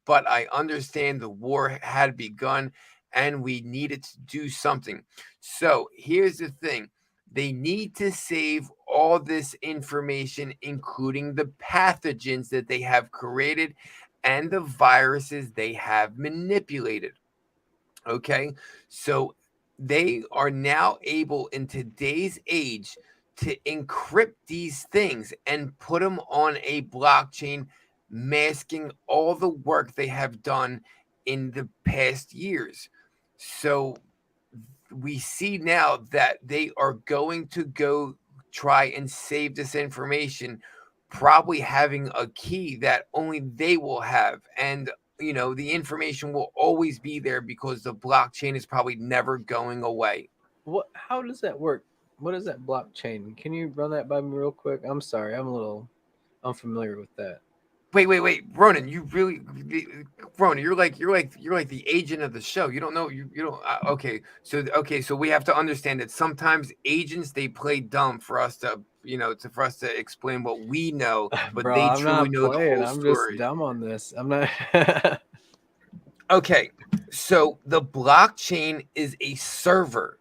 but I understand the war had begun and we needed to do something. So here's the thing. They need to save all this information, including the pathogens that they have created and the viruses they have manipulated. Okay, so they are now able in today's age to encrypt these things and put them on a blockchain, masking all the work they have done in the past years. So we see now that they are going to go try and save this information, probably having a key that only they will have. And, the information will always be there because the blockchain is probably never going away. How does that work? What is that blockchain? Can you run that by me real quick? I'm sorry. I'm a little unfamiliar with that. Wait, Ronan, Ronan, you're like the agent of the show. You don't know, you don't. Okay, so we have to understand that sometimes agents, they play dumb for us to, for us to explain what we know, but Bro, they I'm truly not know playing. the whole I'm story. just dumb on this. I'm not. Okay, so the blockchain is a server.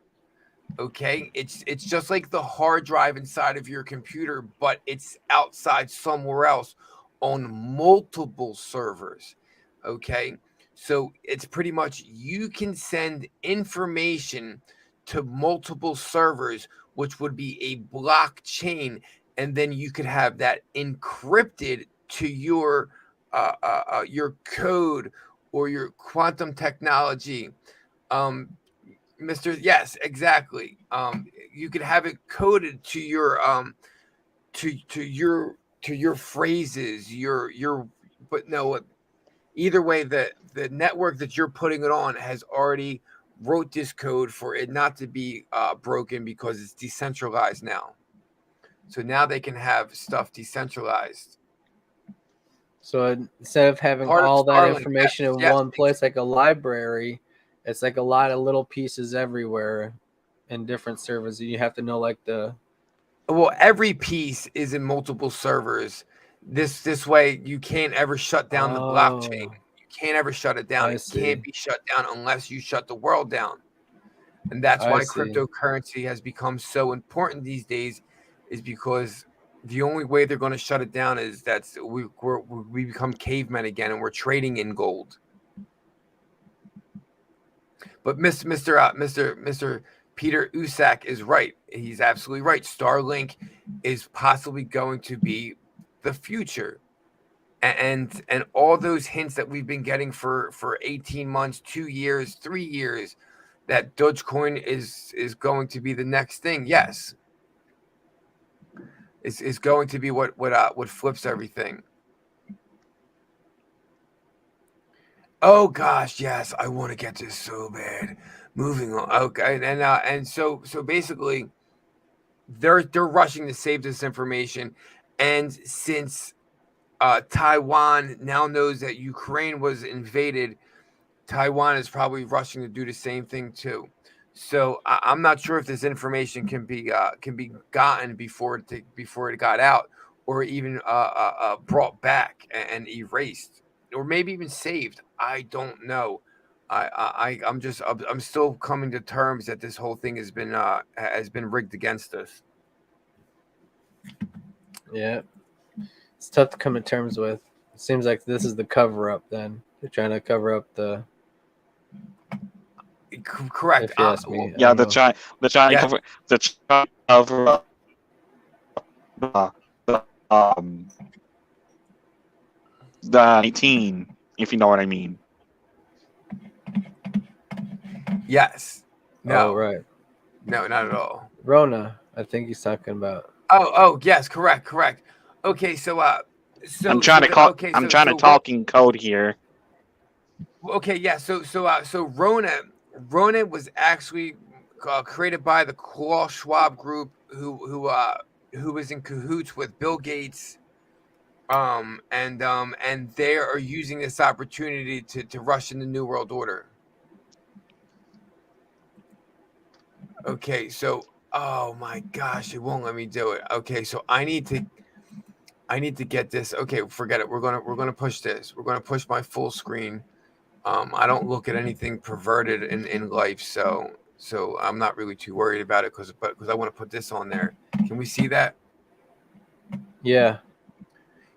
Okay, it's just like the hard drive inside of your computer, but it's outside somewhere else on multiple servers. Okay, So it's pretty much you can send information to multiple servers, which would be a blockchain, and then you could have that encrypted to your code or your quantum technology. Mr. Yes, exactly. You could have it coded to your to your phrases, your but no, either way, the network that you're putting it on has already wrote this code for it not to be broken because it's decentralized now. So now they can have stuff decentralized. So instead of having Part of all that Starlink, information yes, in yes. one place, like a library, it's like a lot of little pieces everywhere in different servers. You have to know like the Well, every piece is in multiple servers. This way, you can't ever shut down the blockchain. oh, You can't ever shut it down. I It can't see. be shut down unless you shut the world down. And that's I why see. cryptocurrency has become so important these days, is because the only way they're going to shut it down is that we become cavemen again, and we're trading in gold. But Mr. Peter Usak is right. He's absolutely right. Starlink is possibly going to be the future. And all those hints that we've been getting for 18 months, 2 years, 3 years, that Dogecoin is going to be the next thing. Yes. Is going to be what flips everything. Oh gosh, yes, I want to get this so bad. Moving on. Okay, and so basically they're rushing to save this information, and since Taiwan now knows that Ukraine was invaded, Taiwan is probably rushing to do the same thing too. So I'm not sure if this information can be gotten before it got out, or even brought back and erased, or maybe even saved. I don't know. I'm still coming to terms that this whole thing has been rigged against us. Yeah, it's tough to come to terms with. It seems like this is the cover up. Then they're trying to cover up the. Correct. If you ask me, Yeah, I don't know. the trying Yeah. cover the trying cover up the um the 19, if you know what I mean. Yes. No. Oh right, No, not at all. Rona. I think he's talking about. Oh, yes, correct. Okay, so I'm trying to call. okay, I'm trying to talk in code here. okay, yeah, so Rona was actually created by the Klaus Schwab group, who was in cahoots with Bill Gates, and they are using this opportunity to rush in the New World Order. Okay, so oh my gosh, it won't let me do it. Okay, so I need to get this. Okay, forget it. We're gonna push this. We're gonna push my full screen. I don't look at anything perverted in life, so I'm not really too worried about it because I want to put this on there. Can we see that? Yeah.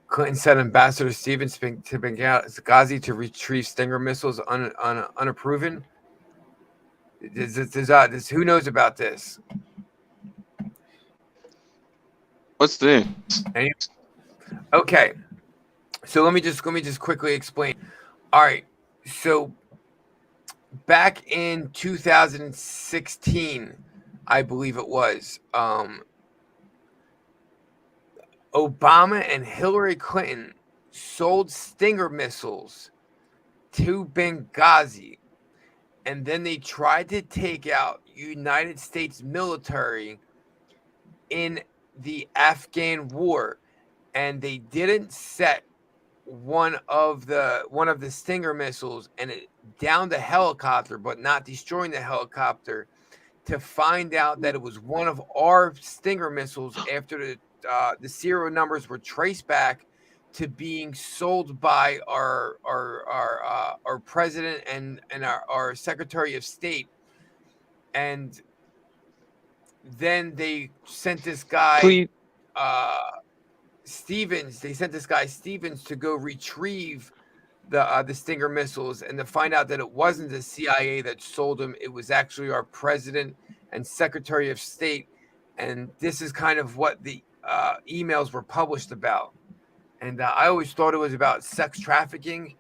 Clinton said Ambassador Stevens to Benghazi to retrieve Stinger missiles unapproven. Who knows about this? What's this? Okay, so let me just quickly explain. All right, so back in 2016, I believe it was, Obama and Hillary Clinton sold Stinger missiles to Benghazi, and then they tried to take out United States military in the Afghan war, and they didn't set one of the Stinger missiles and it downed the helicopter, but not destroying the helicopter, to find out that it was one of our Stinger missiles after the serial numbers were traced back to being sold by our president and our Secretary of State. And then they sent this guy Please. Stevens. They sent this guy Stevens to go retrieve the Stinger missiles, and to find out that it wasn't the CIA that sold them, it was actually our president and Secretary of State. And this is kind of what the emails were published about. And I always thought it was about sex trafficking,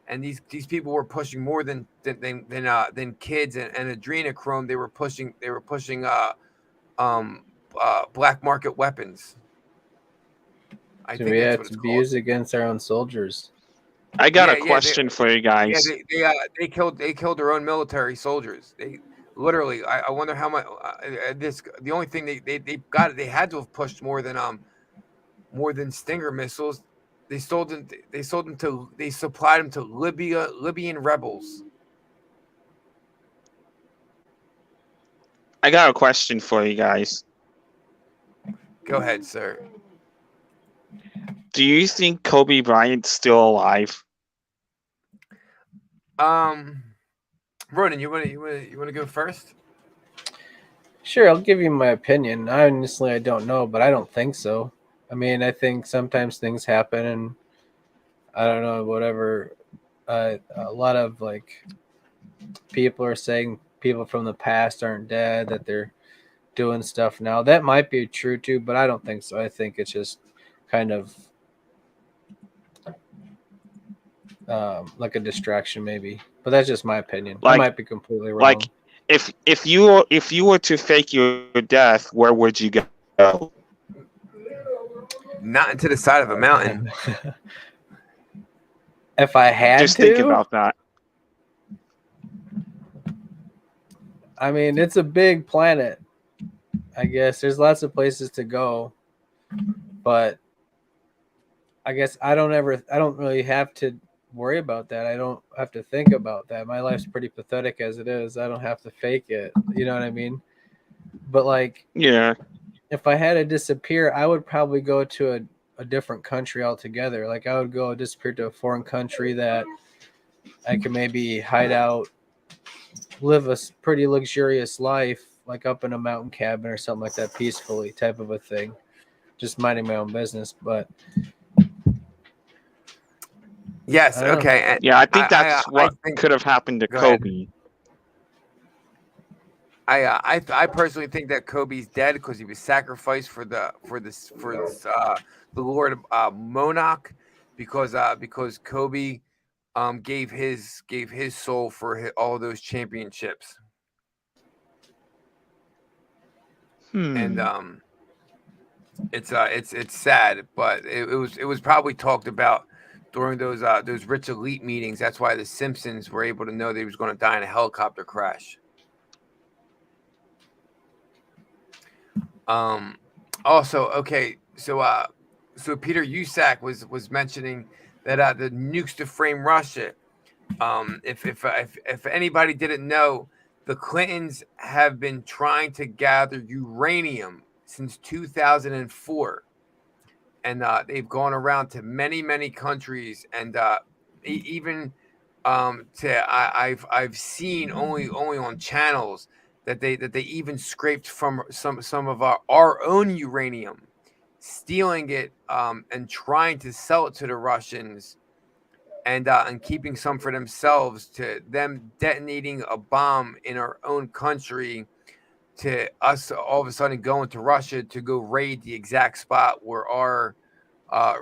and these people were pushing more than kids and adrenochrome. They were pushing black market weapons. I So think that's what it's it's called. abuse against our own soldiers. I got a question for you Yeah, guys. they killed their own military soldiers. They literally. I wonder how much this. The only thing they had to have pushed more than Stinger missiles. They supplied them to Libyan rebels. I got a question for you guys. Go ahead, sir. Do you think Kobe Bryant's still alive? Ronan, you want to go first? Sure, I'll give you my opinion. Honestly, I don't know, but I don't think so. I mean, I think sometimes things happen, and I don't know, whatever. A lot of like people are saying people from the past aren't dead, that they're doing stuff now. That might be true too, but I don't think so. I think it's just kind of like a distraction, maybe. But that's just my opinion. I might be completely wrong. Like, if you were to fake your death, where would you go? Not into the side of a mountain. If I had just to think about that. I mean, it's a big planet. I guess there's lots of places to go, but I guess I don't really have to worry about that. I don't have to think about that. My life's pretty pathetic as it is. I don't have to fake it. You know what I mean? But like, yeah, if I had to disappear, I would probably go to a different country altogether. Like I would go disappear to a foreign country that I could maybe hide out, live a pretty luxurious life, like up in a mountain cabin or something like that, peacefully type of a thing. Just minding my own business. But yes, okay. Yeah, I think that's what could have happened to Kobe. I personally think that Kobe's dead because he was sacrificed for the Lord Monarch, because Kobe gave his soul for all those championships. And it's sad, but it was probably talked about during those rich elite meetings. That's why the Simpsons were able to know that he was going to die in a helicopter crash. Also, okay, so Peter Usack was mentioning that the nukes to frame Russia. If anybody didn't know, the Clintons have been trying to gather uranium since 2004, and they've gone around to many countries, and even I've seen only on channels that they even scraped from some of our own uranium, stealing it and trying to sell it to the Russians, and keeping some for themselves, to them detonating a bomb in our own country, to us all of a sudden going to Russia to go raid the exact spot where our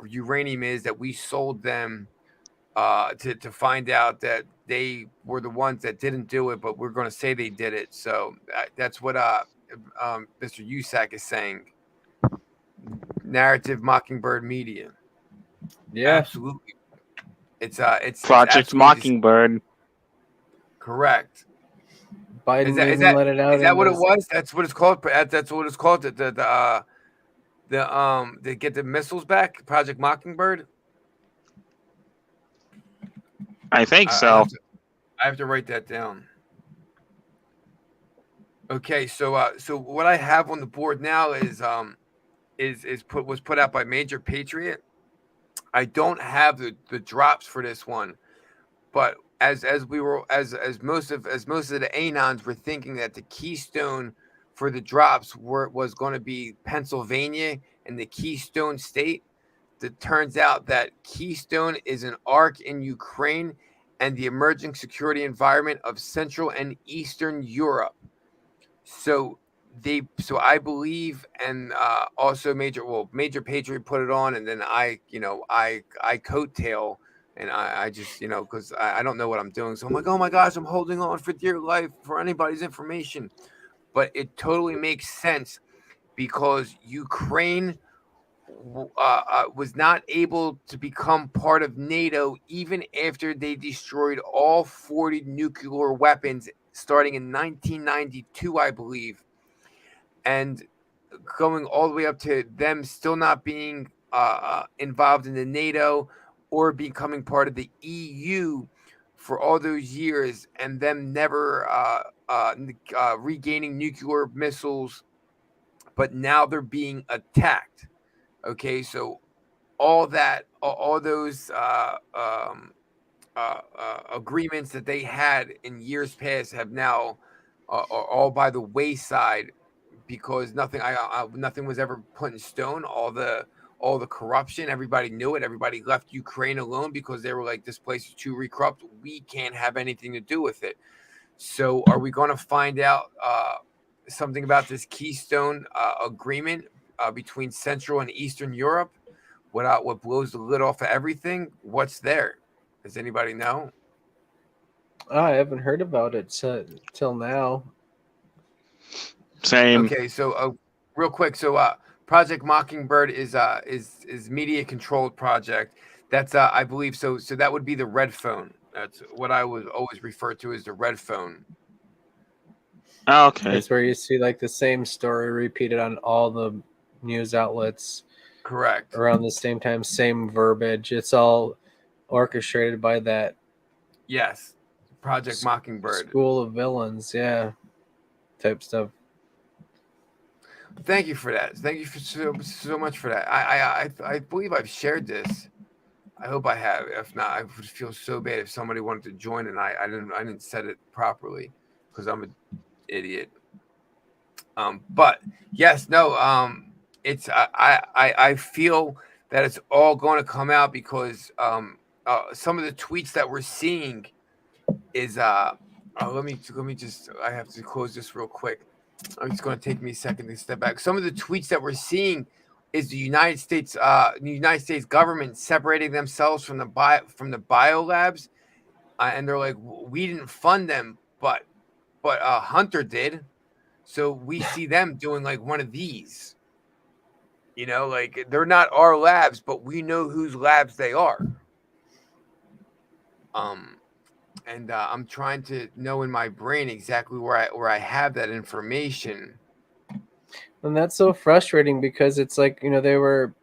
uranium is that we sold them, to find out that they were the ones that didn't do it, but we're going to say they did it. So that's what Mr. Usack is saying. Narrative Mockingbird Media. Yeah, absolutely. It's Project Mockingbird. Correct. Biden let it out. Is that what it was? That's what it's called. That's what it's called. To get the missiles back. Project Mockingbird. I think so. I have to write that down. Okay, so what I have on the board now was put out by Major Patriot. I don't have the drops for this one, but as most of the anons were thinking that the keystone for the drops was going to be Pennsylvania and the Keystone State, it turns out that Keystone is an arc in Ukraine and the emerging security environment of Central and Eastern Europe. So I believe, and also Major Patriot put it on, and then I coattail, and I just, because I don't know what I'm doing, so I'm like, oh my gosh, I'm holding on for dear life for anybody's information, but it totally makes sense because Ukraine was not able to become part of NATO even after they destroyed all 40 nuclear weapons starting in 1992, I believe, and going all the way up to them still not being involved in the NATO or becoming part of the EU for all those years, and them never regaining nuclear missiles, but now they're being attacked. Okay, so all those agreements that they had in years past have now are all by the wayside because nothing was ever put in stone. All the corruption, everybody knew it. Everybody left Ukraine alone because they were like, this place is too corrupt. We can't have anything to do with it. So are we going to find out something about this Keystone agreement between Central and Eastern Europe? What blows the lid off of everything? What's there? Does anybody know? I haven't heard about it till now. Same. Okay, so real quick, so Project Mockingbird is media controlled project. That's I believe so. So that would be the red phone. That's what I would always refer to as the red phone. Okay. That's where you see like the same story repeated on all the news outlets. Correct. Around the same time, same verbiage. It's all orchestrated by that. Yes, Project Mockingbird. School of villains, yeah, type stuff. Thank you for that. Thank you for so much for that. I believe I've shared this. I hope I have. If not, I would feel so bad if somebody wanted to join and I didn't set it properly because I'm an idiot. But yes, no. It's I feel that it's all going to come out because some of the tweets that we're seeing is let me just, I have to close this real quick. It's going to take me a second to step back. Some of the tweets that we're seeing is the United States government separating themselves from the biolabs, and they're like, we didn't fund them, but Hunter did. So we see them doing like one of these. Like they're not our labs, but we know whose labs they are. And I'm trying to know in my brain exactly where I have that information. And that's so frustrating because it's like, they were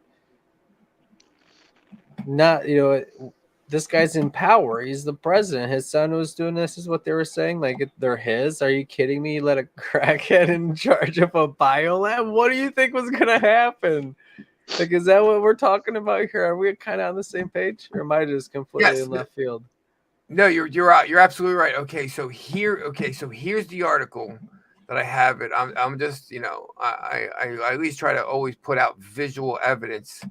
not, this guy's in power. He's the president. His son was doing this, is what they were saying. Like, they're his. Are you kidding me? You let a crackhead in charge of a biolab? What do you think was going to happen? Like, is that what we're talking about here? Are we kind of on the same page? Or am I just completely in left field? No, you're absolutely right. Okay, so here's the article that I have it. I'm just, I at least try to always put out visual evidence.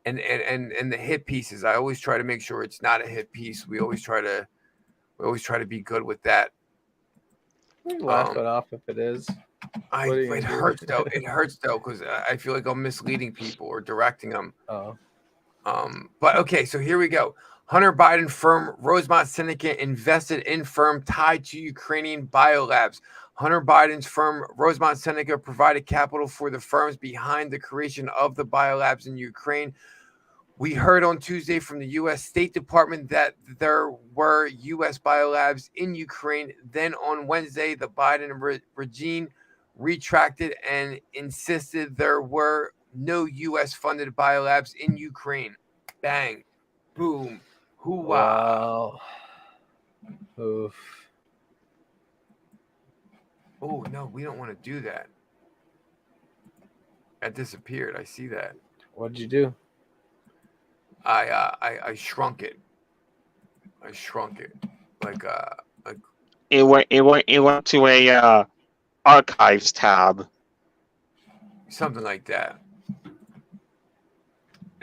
And the hit pieces, I always try to make sure it's not a hit piece. We always try to be good with that. Laugh it off if it is. It hurts though. It hurts though because I feel like I'm misleading people or directing them. Oh. But okay, so here we go. Hunter Biden firm Rosemont Syndicate invested in firm tied to Ukrainian biolabs. Hunter Biden's firm Rosemont Syndicate provided capital for the firms behind the creation of the biolabs in Ukraine. We heard on Tuesday from the U.S. State Department that there were U.S. biolabs in Ukraine. Then on Wednesday, the Biden regime retracted and insisted there were no U.S.-funded biolabs in Ukraine. Bang. Boom. Hoo-wah. Wow. Oof. Oh, no, we don't want to do that. That disappeared. I see that. What'd you do? I shrunk it. I shrunk it like it went to a archives tab, something like that.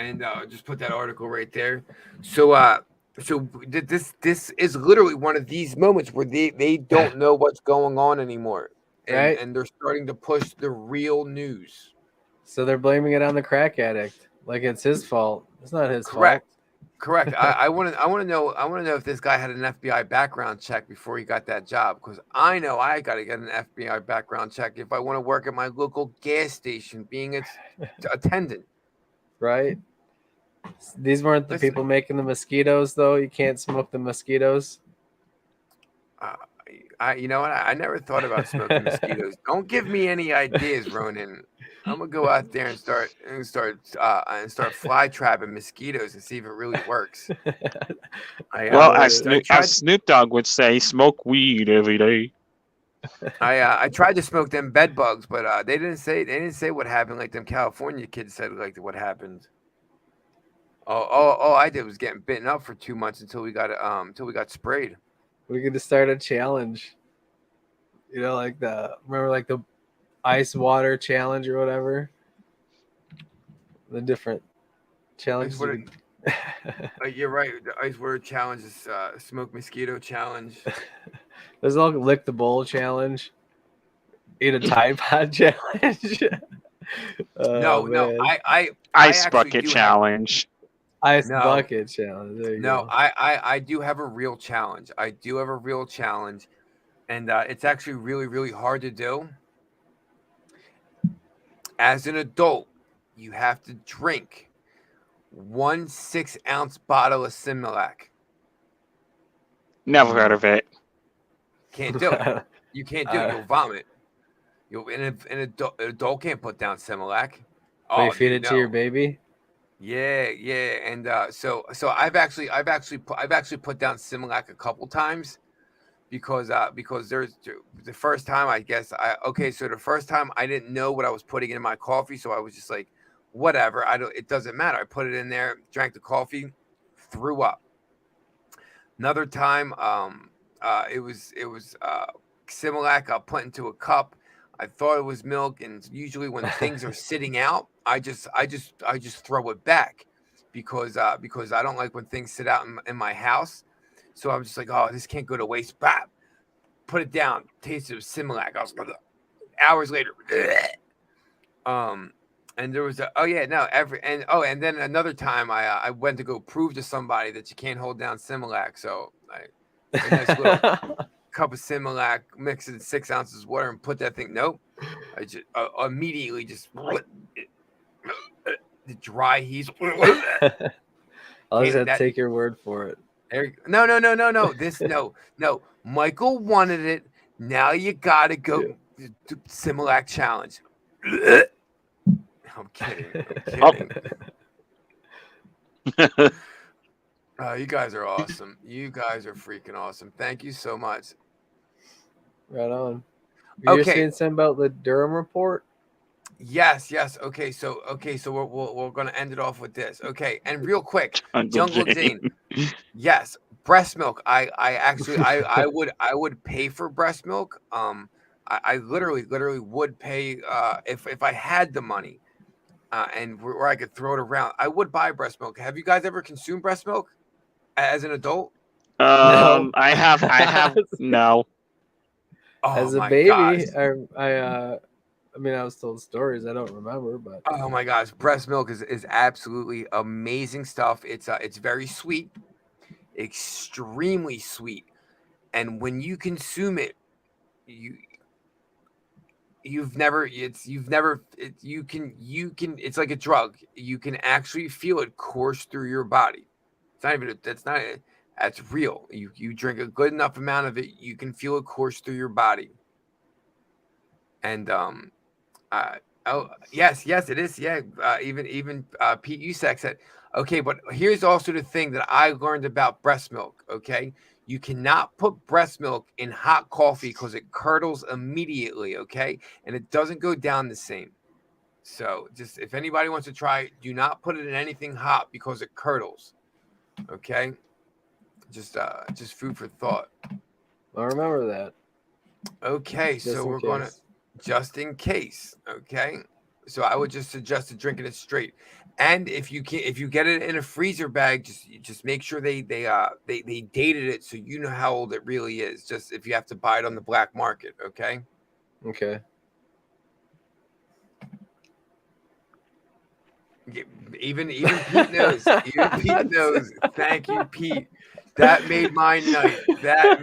and just put that article right there. So this is literally one of these moments where they don't know what's going on anymore, Right? and they're starting to push the real news. So they're blaming it on the crack addict, like it's his fault. It's not his Correct. fault. Correct. I want to know if this guy had an FBI background check before he got that job, because I know I got to get an FBI background check if I want to work at my local gas station, being its attendant. Right? These weren't the Listen, people making the mosquitoes, though. You can't smoke the mosquitoes. uh, you know what? I never thought about smoking mosquitoes. Don't give me any ideas, Ronan. I'm gonna go out there and start fly trapping mosquitoes and see if it really works. Well, I tried. as Snoop Dogg would say, smoke weed every day. I tried to smoke them bed bugs, but they didn't say what happened. Like them California kids said, like what happened. All I did was getting bitten up for 2 months until we got sprayed. We could just start a challenge. You know, like the ice water challenge or whatever. The different challenges. You're right. The ice water challenge is smoke mosquito challenge. There's all lick the bowl challenge. Eat a Tide Pod challenge. No, I Ice actually bucket challenge. Ice bucket challenge. There you go. I do have a real challenge. And it's actually really, really hard to do. As an adult, you have to drink 1 6-ounce bottle of Similac. Never heard of it. Can't do it. You can't do it. You'll vomit. An adult can't put down Similac. Oh, you feed it to your baby? Yeah, and so I've actually put down Similac a couple times because there's the first time the first time I didn't know what I was putting in my coffee, so I was just like, whatever, it doesn't matter. I put it in there, drank the coffee, threw up. Another time, it was Similac I put into a cup. I thought it was milk, and usually when things are sitting out, I just throw it back because I don't like when things sit out in my house. So I'm just like, oh, this can't go to waste. Bap, put it down. Tasted of Similac. I was like, hours later. And there was and then another time I went to go prove to somebody that you can't hold down Similac. So a nice little cup of Similac, mix it in 6 ounces of water, and put that thing. Nope. I just immediately just the dry heat. I'll just have to take your word for it. No. No. Michael wanted it. Now you gotta go to Similac challenge. I'm kidding. You guys are awesome. You guys are freaking awesome. Thank you so much. Right on. You're saying something about the Durham report? Yes. Okay, so we're gonna end it off with this. Okay, and real quick, Jungle Jane. Yes, breast milk. I would pay for breast milk. I literally would pay if I had the money, and where I could throw it around. I would buy breast milk. Have you guys ever consumed breast milk as an adult? No. I have no. Oh, as a my baby, gosh. I mean, I was told stories. I don't remember, but oh my gosh, breast milk is absolutely amazing stuff. It's very sweet, extremely sweet, and when you consume it, you can it's like a drug. You can actually feel it course through your body. That's real. You drink a good enough amount of it, you can feel it course through your body. And yes, it is. Yeah, even Pete Usack said. Okay, but here's also the thing that I learned about breast milk. Okay, you cannot put breast milk in hot coffee because it curdles immediately. Okay, and it doesn't go down the same. So just if anybody wants to try, do not put it in anything hot because it curdles. Okay, just food for thought. I remember that. Okay, so we're gonna just in case. Okay, So I would just suggest to drinking it straight. And if you get it in a freezer bag, just make sure they dated it so you know how old it really is. Just if you have to buy it on the black market, okay? Okay. Even Pete knows. Even Pete knows. Thank you, Pete. That made my night. That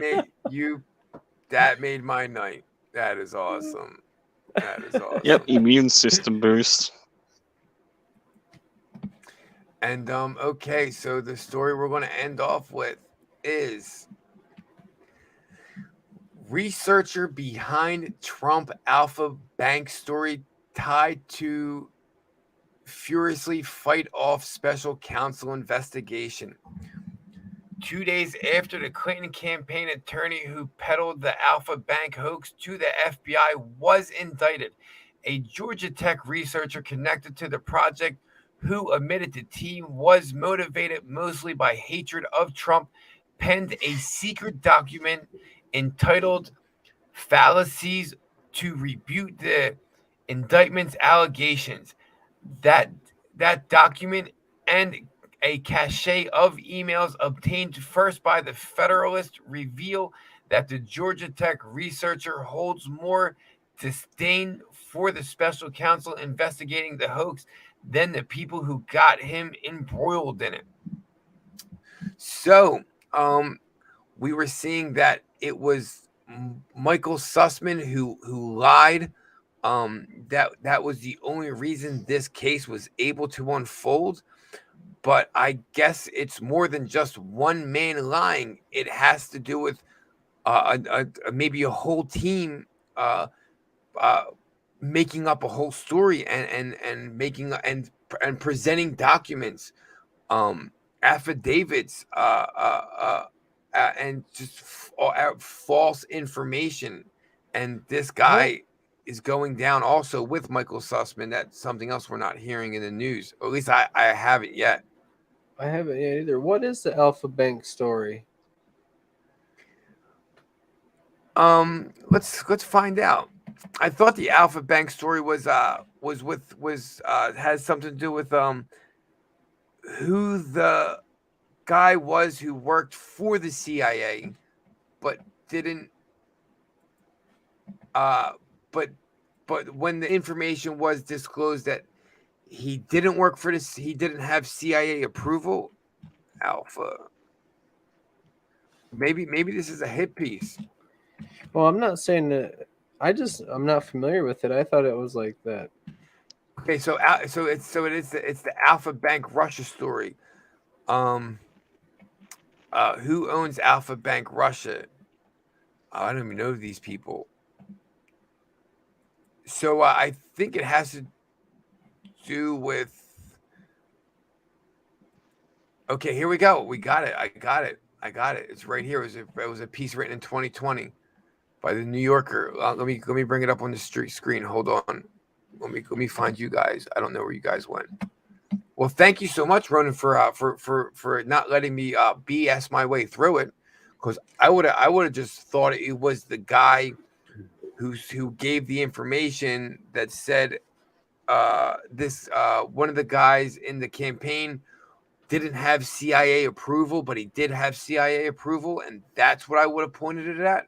made my night. That is awesome. That is awesome. Yep, immune system boost. And okay, so the story we're going to end off with is researcher behind Trump Alpha Bank story tied to furiously fight off special counsel investigation. 2 days after the Clinton campaign attorney who peddled the Alpha Bank hoax to the FBI was indicted, a Georgia Tech researcher connected to the project who admitted the team was motivated mostly by hatred of Trump penned a secret document entitled Fallacies to Refute the Indictment's Allegations. That document and a cache of emails obtained first by the Federalist reveal that the Georgia Tech researcher holds more disdain for the special counsel investigating the hoax than the people who got him embroiled in it. So, we were seeing that it was Michael Sussman who lied. That was the only reason this case was able to unfold. But I guess it's more than just one man lying. It has to do with maybe a whole team making up a whole story and making and presenting documents, affidavits, and just false information. And this guy is going down also with Michael Sussman. That's something else we're not hearing in the news. Or at least I haven't yet. I haven't yet either. What is the Alpha Bank story? Let's find out. I thought the Alpha Bank story has something to do with who the guy was who worked for the CIA, but didn't. But when the information was disclosed that he didn't work for this, he didn't have CIA approval. Alpha. Maybe this is a hit piece. Well, I'm not saying that. I'm not familiar with it. I thought it was like that. Okay, so it's the Alpha Bank Russia story. Who owns Alpha Bank Russia? I don't even know these people. So I think it has to do with. Okay, here we go. We got it. I got it. It's right here. It was a piece written in 2020 by the New Yorker. Let me bring it up on the screen. Hold on. Let me find you guys. I don't know where you guys went. Well, thank you so much, Ronan, for not letting me BS my way through it, because I would have just thought it was the guy who gave the information that said one of the guys in the campaign didn't have CIA approval, but he did have CIA approval, and that's what I would have pointed it at,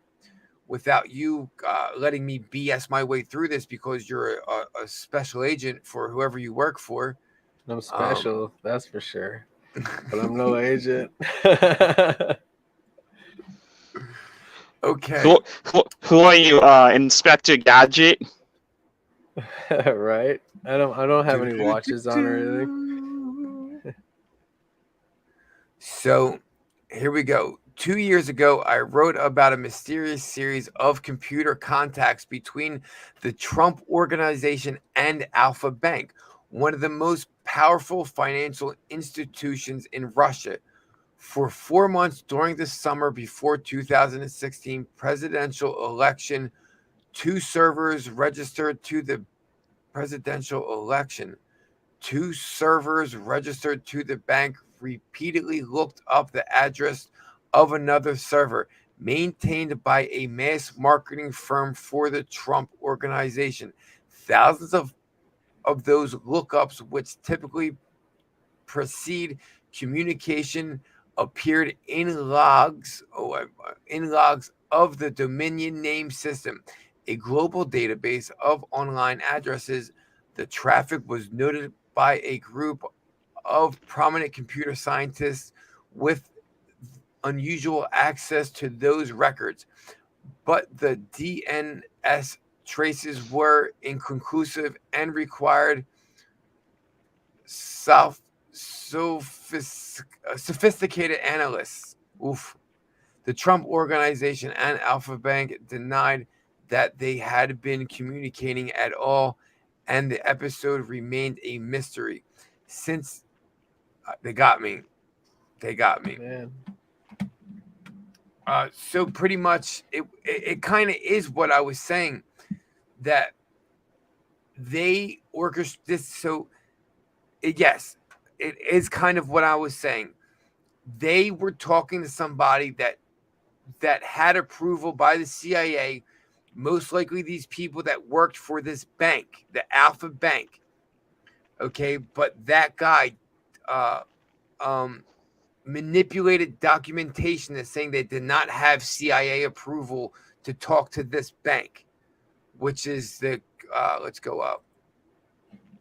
without you letting me BS my way through this, because you're a special agent for whoever you work for. I'm special, that's for sure. But I'm no agent. Okay. Who are you, Inspector Gadget? Right? I don't have any watches on or anything. So here we go. 2 years ago, I wrote about a mysterious series of computer contacts between the Trump Organization and Alpha Bank, one of the most powerful financial institutions in Russia. For 4 months during the summer before 2016 presidential election, two servers registered to the bank repeatedly looked up the address of another server maintained by a mass marketing firm for the Trump Organization. Thousands of of those lookups, which typically precede communication, appeared in logs of the Dominion name system, a global database of online addresses. The traffic was noted by a group of prominent computer scientists with unusual access to those records, but the DNS traces were inconclusive and required sophisticated analysts. Oof. The Trump Organization and Alpha Bank denied that they had been communicating at all, and the episode remained a mystery. Since they got me. Man. So pretty much, it kind of is what I was saying, that they orchestrate this. So yes, it is kind of what I was saying. They were talking to somebody that had approval by the CIA. Most likely, these people that worked for this bank, the Alpha Bank. Okay, but that guy manipulated documentation that's saying they did not have CIA approval to talk to this bank, which is the let's go up.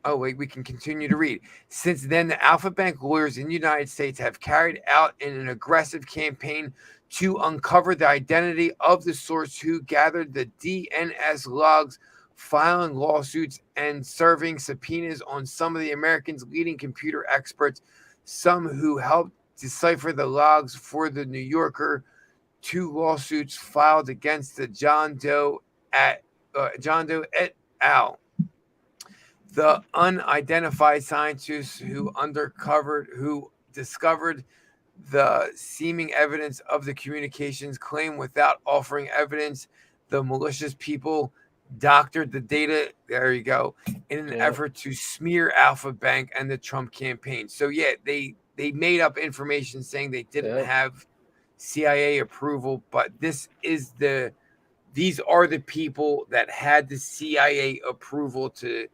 Oh, wait, we can continue to read. Since then, the Alpha Bank lawyers in the United States have carried out an aggressive campaign to uncover the identity of the source who gathered the DNS logs, filing lawsuits and serving subpoenas on some of the Americans' leading computer experts, some who helped decipher the logs for the New Yorker. 2 lawsuits filed against the John Doe et al. The unidentified scientists who discovered the seeming evidence of the communications claim without offering evidence. The malicious people doctored the data, there you go, in an effort to smear Alpha Bank and the Trump campaign. So yeah, they made up information saying they didn't have CIA approval, but these are the people that had the CIA approval to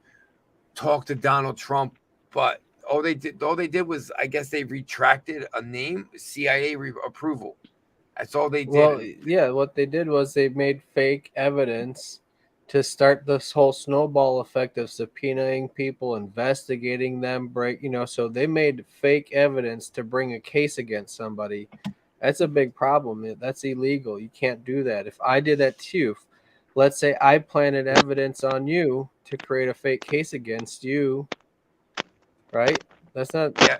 talk to Donald Trump. But all they did was, I guess, they retracted a name, CIA approval. That's all they did. Well, yeah, what they did was they made fake evidence to start this whole snowball effect of subpoenaing people, investigating them, so they made fake evidence to bring a case against somebody. That's a big problem. That's illegal. You can't do that. If I did that to you, let's say I planted evidence on you to create a fake case against you, right? That's not. Yeah,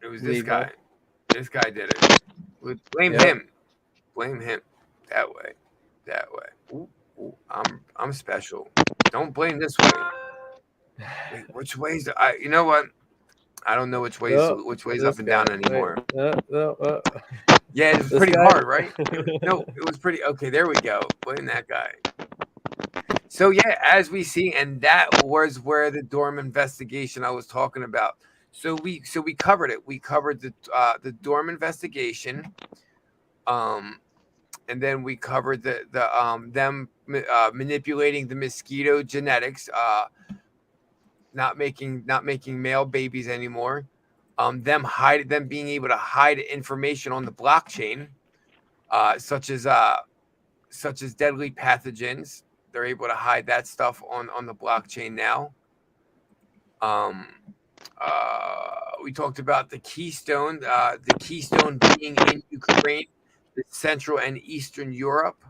it was legal. This guy. This guy did it. Blame him. Blame him. That way. Ooh, I'm special. Don't blame this way. Wait, which ways? You know what? I don't know which ways up and down anymore. Yeah, it was pretty hard, right? It was pretty. Okay, there we go. Blame that guy. So yeah, as we see, and that was where the Dorm investigation I was talking about. So we covered it. We covered the Dorm investigation, and then we covered them manipulating the mosquito genetics, not making male babies anymore. Them being able to hide information on the blockchain, such as deadly pathogens. They're able to hide that stuff on the blockchain now. We talked about the Keystone being in Ukraine, Central and Eastern Europe.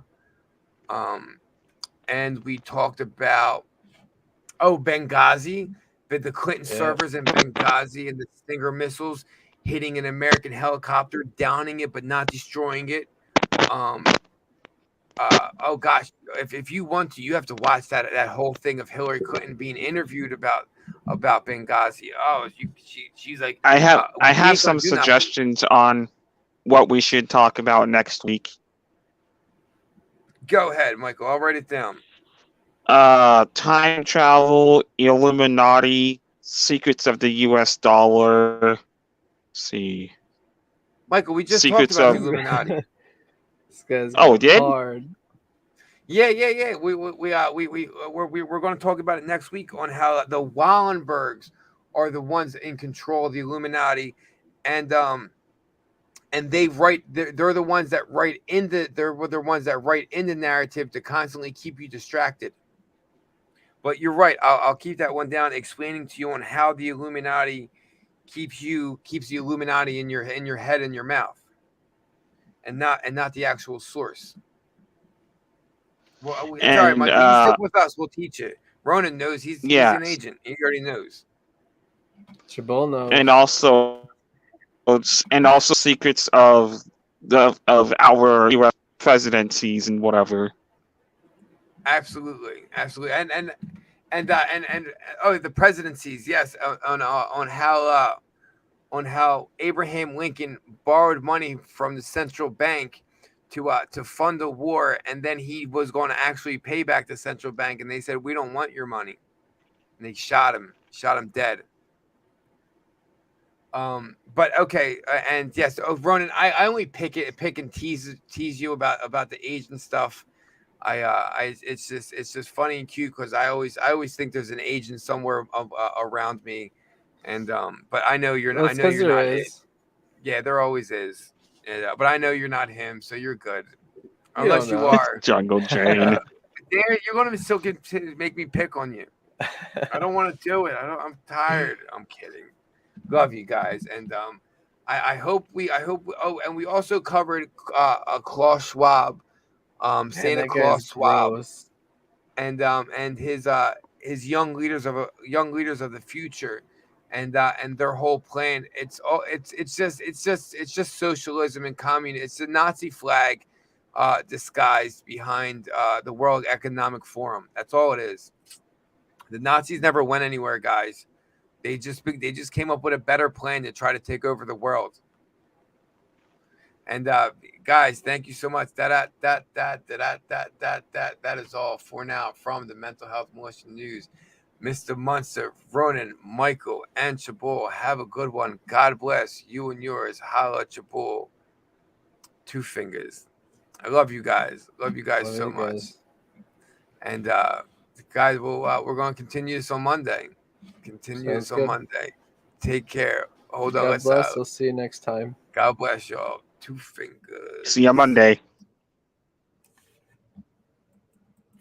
And we talked about Benghazi, the Clinton servers in Benghazi and the Stinger missiles hitting an American helicopter, downing it but not destroying it. Oh gosh, if you want to, you have to watch that whole thing of Hillary Clinton being interviewed about Benghazi. Oh, she's like, I have some suggestions on what we should talk about next week. Go ahead, Michael. I'll write it down. Time travel, Illuminati, secrets of the U.S. dollar. Let's see, Michael, we just talked about the Illuminati. This guy's hard. Yeah. We're going to talk about it next week on how the Wallenbergs are the ones in control of the Illuminati, and they write. They're the ones that write in they're the ones that write in the narrative to constantly keep you distracted. But you're right. I'll keep that one down, explaining to you on how the Illuminati keeps the Illuminati in your head and your mouth, and not the actual source. Well, it's all right, And Michael. You stick with us. We'll teach it. Ronan knows he's an yes, agent. He already knows. Chabot and knows. also secrets of our US presidencies and whatever. Absolutely, and oh, the presidencies. Yes, on how Abraham Lincoln borrowed money from the central bank to fund a war, and then he was going to actually pay back the central bank, and they said, "We don't want your money," and they shot him dead. But okay, and yes, Ronan, I only pick and tease you about the Asian stuff. It's just funny and cute because I always think there's an agent somewhere around me, and but I know you're not. I That's know because you're there not it. is. Yeah, there always is. And, but I know you're not him, so you're good. You don't Unless you know. are. Jungle Jane. Darren, you're gonna still make me pick on you. I don't want to do it. I'm tired. I'm kidding. Love you guys, and I hope oh, and we also covered Klaus Schwab, Man, Santa that guy's Claus Schwab, gross. and his young leaders of the future, and their whole plan. It's just socialism and communism. It's a Nazi flag disguised behind the World Economic Forum. That's all it is. The Nazis never went anywhere, guys. They just came up with a better plan to try to take over the world. And guys, thank you so much. That is all for now from the Mental Health Militia News. Mr. Munster, Ronan, Michael, and Chabot, have a good one. God bless you and yours. Holla, Chabot. 2 fingers. I love you guys. Love you guys Love so you much. guys. And guys, we're going to continue this on Monday. Sounds good. Monday. Take care. Hold on, God let's bless. We'll see you next time. God bless y'all. 2 fingers. See you Monday.